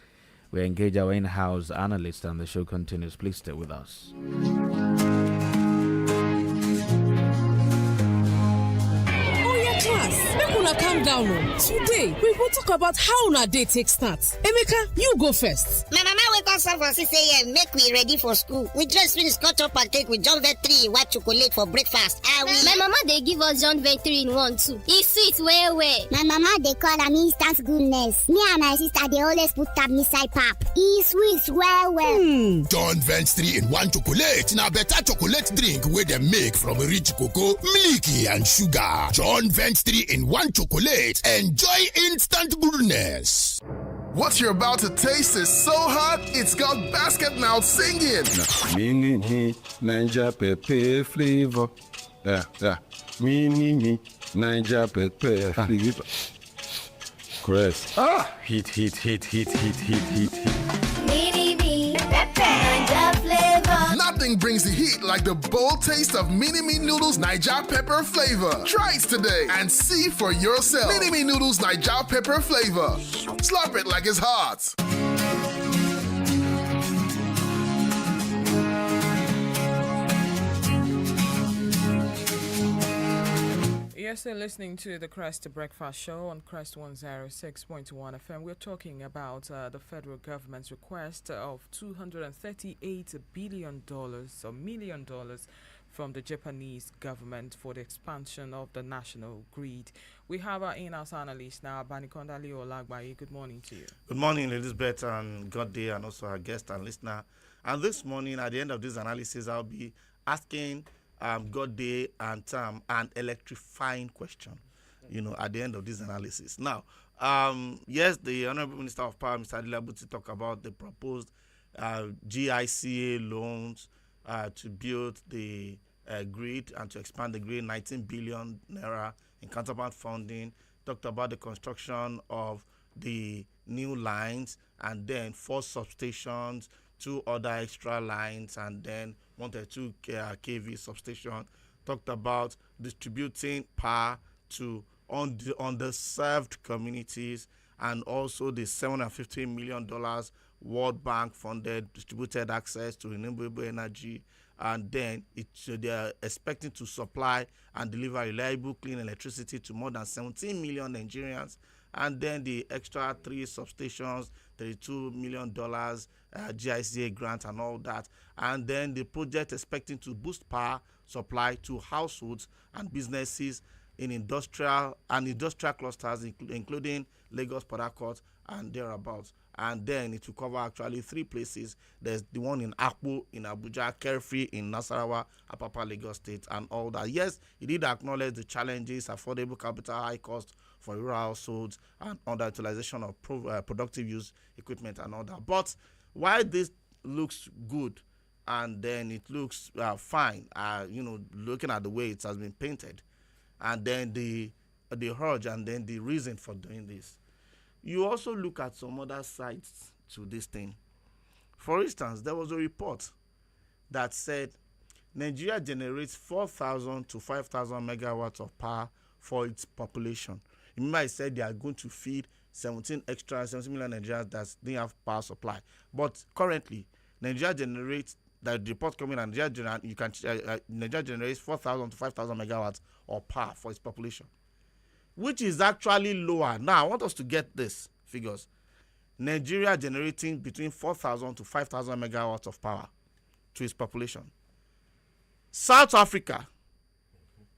Speaker 1: we engage our in-house analyst and the show continues. Please stay with us.
Speaker 13: Class, make una
Speaker 8: una calm down. Today, we will talk about how una day take start. Emeka, you go first.
Speaker 13: My mama wake us up for 6 a.m. Make we ready for school. We just finished cut up and cake with John Vent 3 in white chocolate for breakfast.
Speaker 14: My mama they give us John Vent 3 in 1 too. It's sweet well.
Speaker 15: My mama they call am instant goodness. Me and my sister they always put tab inside pap. It's sweet well.
Speaker 16: John Vent 3 in 1 chocolate. Now better chocolate drink where they make from rich cocoa, milky and sugar. John Vent 3 in 1 chocolate. Enjoy instant goodness.
Speaker 17: What you're about to taste is so hot, it's got basket mouth singing.
Speaker 18: Mini Ninja Pepe flavor. Yeah. Mini Ninja Pepe flavor. Chris. Heat.
Speaker 15: Mini Pepe Ninja flavor.
Speaker 17: Nothing brings the heat like the bold taste of Mini Me Noodles Niger Pepper flavor. Try it today and see for yourself. Mini Me Noodles Niger Pepper flavor. Slurp it like it's hot.
Speaker 2: You're still listening to the Crest Breakfast Show on Crest 106.1 FM. We're talking about the federal government's request of $238 billion or million dollars from the Japanese government for the expansion of the national grid. We have our in-house analyst now, Banikonda Leo Lagbaye. Good morning to you.
Speaker 19: Good morning, Elizabeth and God Day, and also our guest and listener. And this morning, at the end of this analysis, I'll be asking God Day and Tam an electrifying question, at the end of this analysis. Now, yes, the Honorable Minister of Power, Mr. Adilabuti, talked about the proposed GICA loans to build the grid and to expand the grid, 19 billion naira in counterpart funding. Talked about the construction of the new lines and then 4 substations, 2 other extra lines, and then 132 kV substation. Talked about distributing power to underserved communities, and also the $750 million World Bank funded distributed access to renewable energy. And then they are expecting to supply and deliver reliable clean electricity to more than 17 million Nigerians. And then the extra 3 substations, $32 million GICA grant and all that. And then the project expecting to boost power supply to households and businesses in industrial clusters, including Lagos, Port Harcourt, and thereabouts. And then it will cover actually 3 places. There's the one in Akpo, in Abuja, Kerfi, in Nasarawa, Apapa, Lagos State, and all that. Yes, he did acknowledge the challenges, affordable capital, high cost for rural households, and underutilization of productive use equipment and all that. But while this looks good and then it looks fine, looking at the way it has been painted, and then the urge and then the reason for doing this, you also look at some other sides to this thing. For instance, there was a report that said Nigeria generates 4,000 to 5,000 megawatts of power for its population. Remember, I said they are going to feed 17 million Nigerians that didn't have power supply. But currently, Nigeria generates, the report coming out, Nigeria generates 4,000 to 5,000 megawatts of power for its population, which is actually lower. Now, I want us to get this figures. Nigeria generating between 4,000 to 5,000 megawatts of power to its population. South Africa,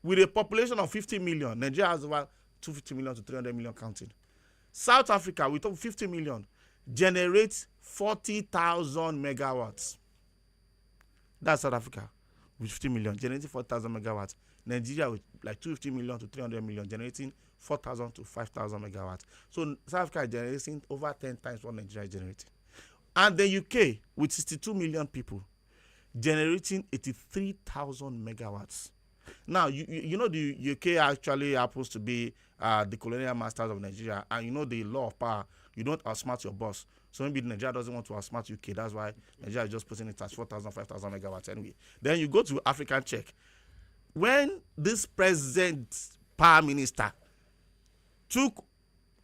Speaker 19: with a population of 50 million, Nigeria has over 250 million to 300 million counting. South Africa, with over 50 million, generates 40,000 megawatts. That's South Africa, with 50 million, generating 40,000 megawatts. Nigeria, with like 250 million to 300 million, generating 4,000 to 5,000 megawatts. So South Africa is generating over 10 times what Nigeria is generating. And the UK, with 62 million people, generating 83,000 megawatts. Now, you know the UK actually happens to be the colonial masters of Nigeria, and you know the law of power, you don't outsmart your boss. So maybe Nigeria doesn't want to outsmart UK. That's why Nigeria is just putting it as 4,000, 5,000 megawatts anyway. Then you go to African Czech. When this present power minister took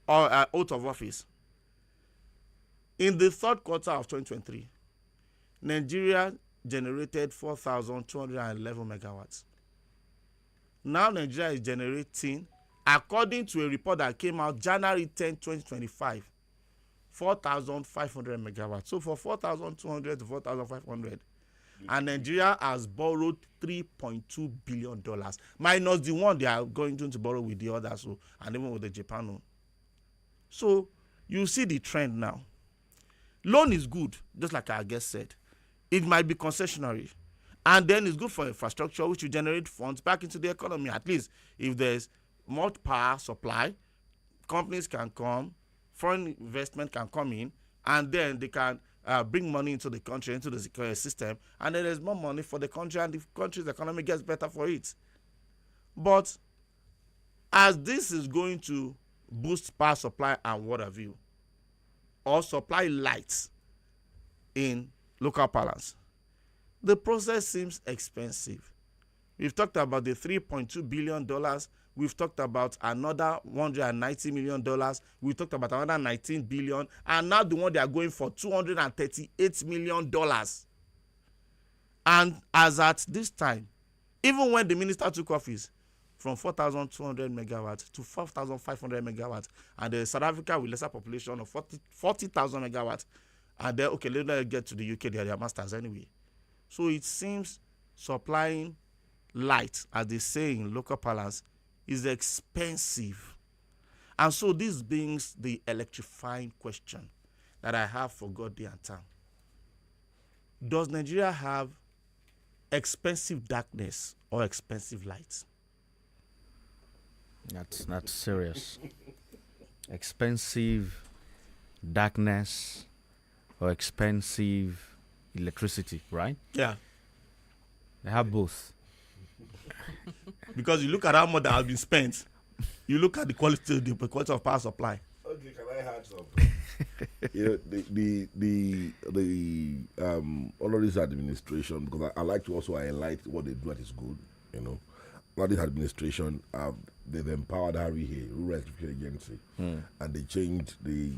Speaker 19: oath of office, in the 3rd quarter of 2023, Nigeria generated 4,211 megawatts. Now Nigeria is generating According to a report that came out January 10, 2025, 4,500 megawatts. So for 4,200 to 4,500, and Nigeria has borrowed $3.2 billion, minus the one they are going to borrow with the others, so, and even with the Japan. So you see the trend now. Loan is good, just like our guest said. It might be concessionary, and then it's good for infrastructure, which will generate funds back into the economy. At least if there's more power supply, companies can come, foreign investment can come in, and then they can bring money into the country, into the system, and then there's more money for the country, and the country's economy gets better for it. But as this is going to boost power supply and what have you, or supply lights in local balance, the process seems expensive. We've talked about the $3.2 billion. We've talked about another $190 million. We talked about another 19 billion. And now the one they are going for $238 million. And as at this time, even when the minister took office, from 4,200 megawatts to 4,500 megawatts, and the South Africa with lesser population of 40,000 megawatts, and then, okay, let them get to the UK, they are their masters anyway. So it seems supplying light, as they say in local parlance, is expensive. And so this brings the electrifying question that I have for Godday and Tam. Does Nigeria have expensive darkness or expensive light?
Speaker 1: That's not serious. Expensive darkness or expensive electricity, right?
Speaker 19: Yeah.
Speaker 1: They have both.
Speaker 19: Because you look at how much that has been spent, you look at the quality of power supply.
Speaker 12: Okay, can I add something? You know, the under this administration, because I like to also highlight what they do that is good, you know. Under this administration, they've empowered REA, Rural Electrification Agency, and they changed they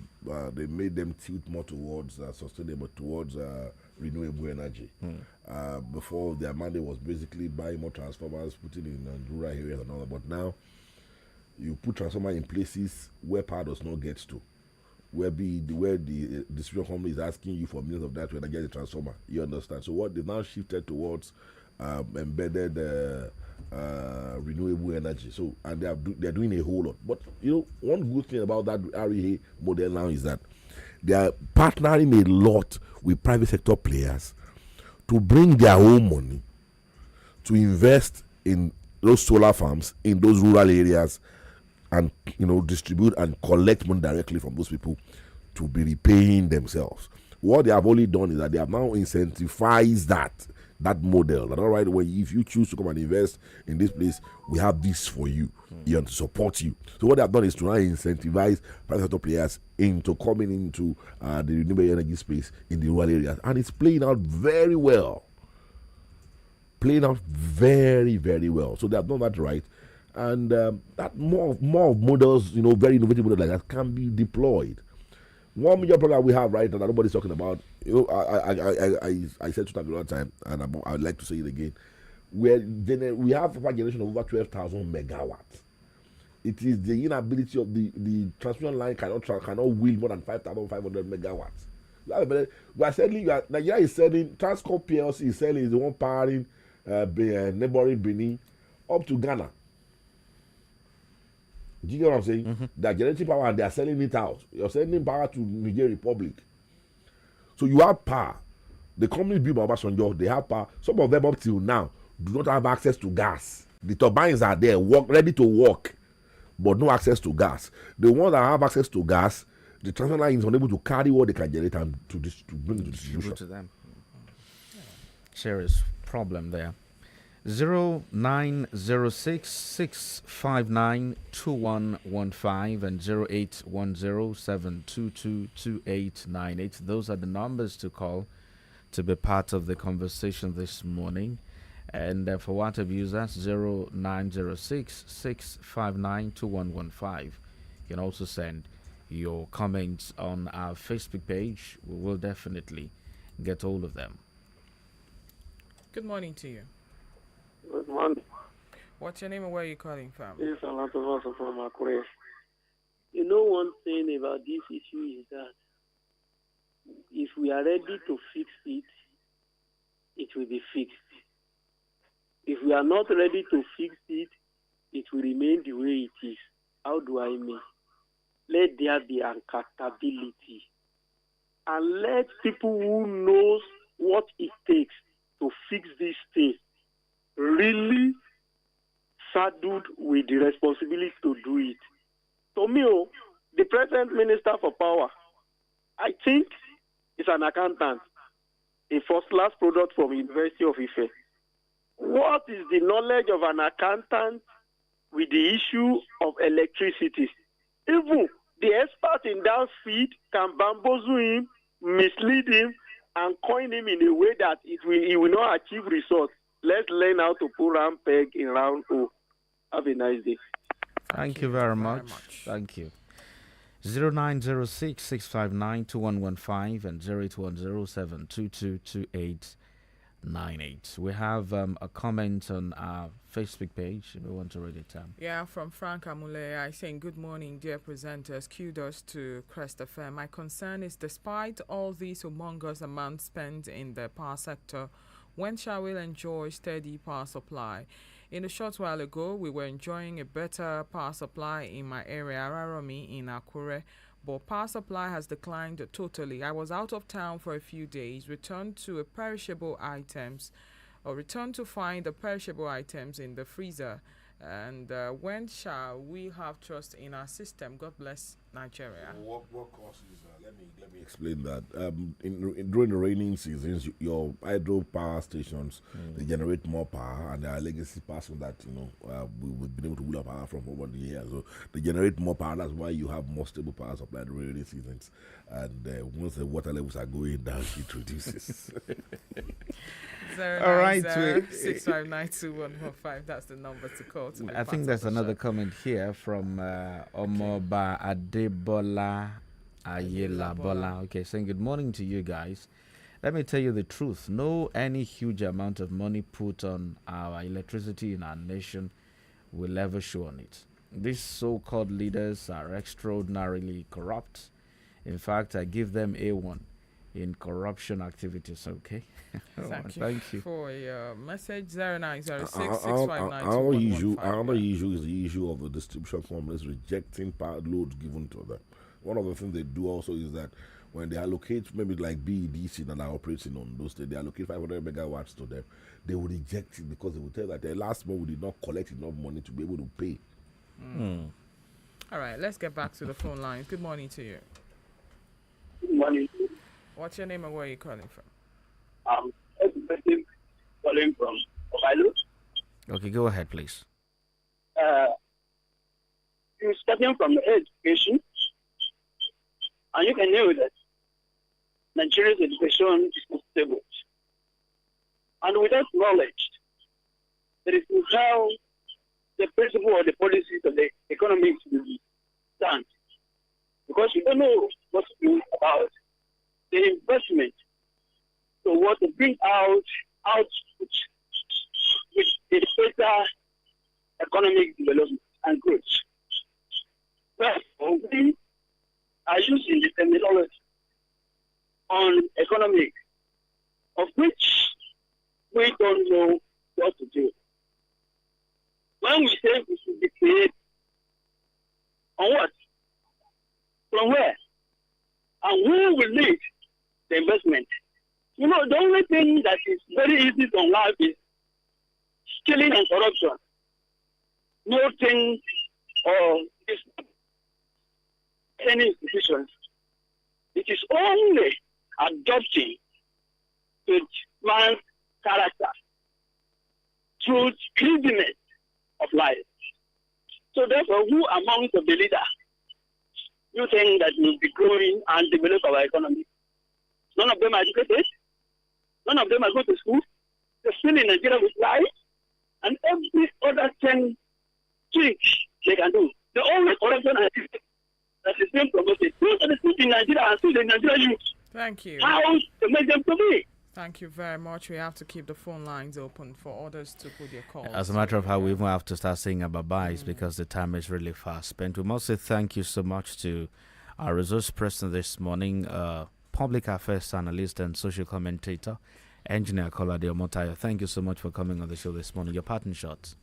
Speaker 12: made them tilt more towards sustainable, towards renewable energy. Before, their mandate was basically buying more transformers, putting in rural areas and all that. But now, you put transformer in places where power does not get to, where the distribution company is asking you for millions of that to get the transformer. You understand? So what they've now shifted towards embedded renewable energy. So, and they're doing a whole lot. But you know, one good thing about that REA model now is that they are partnering a lot with private sector players to bring their own money to invest in those solar farms in those rural areas, and you know, distribute and collect money directly from those people to be repaying themselves. What they have only done is that they have now incentivized that model. That all right, if you choose to come and invest in this place, we have this for you, and to support you. So what they have done is to now incentivize private sector players into coming into the renewable energy space in the rural areas, and it's playing out very well. Playing out very, very well. So they have done that right, and that more models, you know, very innovative models like that can be deployed. One major problem we have right now that nobody's talking about, you know, I said to that the other time, and I'd like to say it again. We have a generation of over 12,000 megawatts. It is the inability of the transmission line cannot wheel more than 5,500 megawatts. We are selling. Nigeria is selling. Transcorp PLC is selling. Is the one powering neighboring Benin up to Ghana. Do you know what I'm saying? Mm-hmm. They are generating power and they are selling it out. You're sending power to Niger Republic. So you have power. The companies built by Obasanjo, they have power. Some of them up till now do not have access to gas. The turbines are there, ready to work, but no access to gas. The ones that have access to gas, the transmission line is unable to carry what they can generate and to bring it to distribution.
Speaker 1: To them. Serious problem there. 0906-659-2115 and 0810-722-2898. Those are the numbers to call to be part of the conversation this morning. And for WhatsApp users, 0906-659-2115. You can also send your comments on our Facebook page. We will definitely get hold of them.
Speaker 2: Good morning to you.
Speaker 20: Good morning.
Speaker 2: What's your name and where are you calling from?
Speaker 20: This is a lot of us from Akure. You know, one thing about this issue is that if we are ready to fix it, it will be fixed. If we are not ready to fix it, it will remain the way it is. How do I mean? Let there be accountability. And let people who knows what it takes to fix this thing really saddled with the responsibility to do it. To me, the present minister for power, I think, is an accountant, a first-class product from University of Ife. What is the knowledge of an accountant with the issue of electricity? Even the expert in that field can bamboozle him, mislead him, and coin him in a way that he will not achieve results. Let's learn how to put round peg in round hole. Have a nice day.
Speaker 1: Thank you very much. Thank you. 0906-659-2115 and 0810-722-2898. We have a comment on our Facebook page. If we want to read it down.
Speaker 2: Yeah, from Frank Amule. I saying, good morning, dear presenters. Kudos to Christopher. My concern is, despite all these humongous amounts spent in the power sector, when shall we enjoy steady power supply? In a short while ago, we were enjoying a better power supply in my area, Araromi, in Akure, but power supply has declined totally. I was out of town for a few days, returned to find the perishable items in the freezer. And when shall we have trust in our system? God bless Nigeria.
Speaker 12: What causes let me explain that. During the raining seasons, your hydro power stations they generate more power, and there are legacy powers that we've been able to wheel up power from over the years. So they generate more power. That's why you have more stable power supply during rainy seasons. And once the water levels are going down, it reduces.
Speaker 1: All right,
Speaker 2: 6592115. That's the number to call.
Speaker 1: I think there's another comment here from Omoba Adebola Ayela Bola. Okay, saying good morning to you guys. Let me tell you the truth. No any huge amount of money put on our electricity in our nation will ever show on it. These so-called leaders are extraordinarily corrupt. In fact, I give them A1 in corruption activities. Okay.
Speaker 2: Thank you for your message. 0906
Speaker 12: Our issue is the issue of the distribution companies rejecting power loads given to them. One of the things they do also is that when they allocate, maybe like BEDC that are operating on those days, they allocate 500 megawatts to them, they will reject it because they will tell that the last month we did not collect enough money to be able to pay.
Speaker 2: All right, let's get back to the phone lines. Good morning to you.
Speaker 20: Good morning.
Speaker 2: What's your name and where are you calling from?
Speaker 20: Calling from Ohio.
Speaker 1: Okay, go ahead, please.
Speaker 20: You're starting from the education, and you can know that Nigeria's education is not stable. And without knowledge, there is how the principle or the policies of the economics will stand. Because you don't know what to do about the investment. So what to bring out output with a better economic development and growth. Therefore, we are using the terminology on economic, of which we don't know what to do. When we say we should be paid, on what? From where? And who will lead the investment? You know, the only thing that is very easy to unlock is stealing and corruption. Nothing or any institutions. It is only adopting good man's character, truth, cleanliness of life. So therefore, who amongst the leaders you think that will be growing and develop our economy? None of them are educated. None of them are going to school. They're still in Nigeria with life and every other thing they can do. The only corruption that is being promoted. Those are the people in Nigeria and still the Nigerian youth.
Speaker 2: Thank you.
Speaker 20: How to make them to be?
Speaker 2: Thank you very much. We have to keep the phone lines open for others to put their calls.
Speaker 1: As a matter of fact, we even have to start saying our bye-byes because the time is really fast spent. We must say thank you so much to our resource person this morning, public affairs analyst and social commentator, Engineer Kolade Omotayo. Thank you so much for coming on the show this morning. Your parting shots.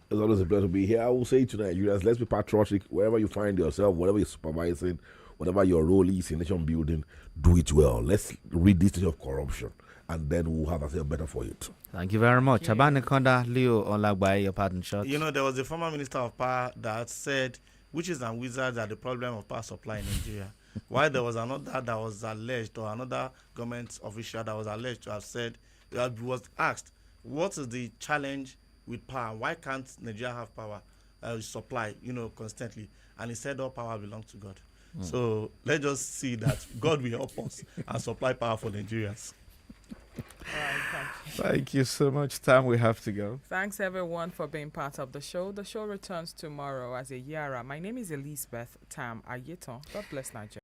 Speaker 12: It's always a pleasure to be here. I will say to Nigerians, let's be patriotic wherever you find yourself, whatever you're supervising, whatever your role is in nation building, do it well. Let's rid this state of corruption, and then we'll have ourselves better for it.
Speaker 1: Thank you very much. Abane Konda, Leo Olagbaye, your parting shot.
Speaker 19: You know, there was a former minister of power that said witches and wizards are the problem of power supply in Nigeria. While there was another that was alleged, or another government official that was alleged to have said, was asked, what is the challenge with power? Why can't Nigeria have power supply, constantly? And he said all power belongs to God. So let's just see that God will help us and supply power for Nigerians.
Speaker 1: Thank you so much. Time we have to go.
Speaker 2: Thanks everyone for being part of the show. The show returns tomorrow as a Yara. My name is Elizabeth Tam Ayeton. God bless Nigeria.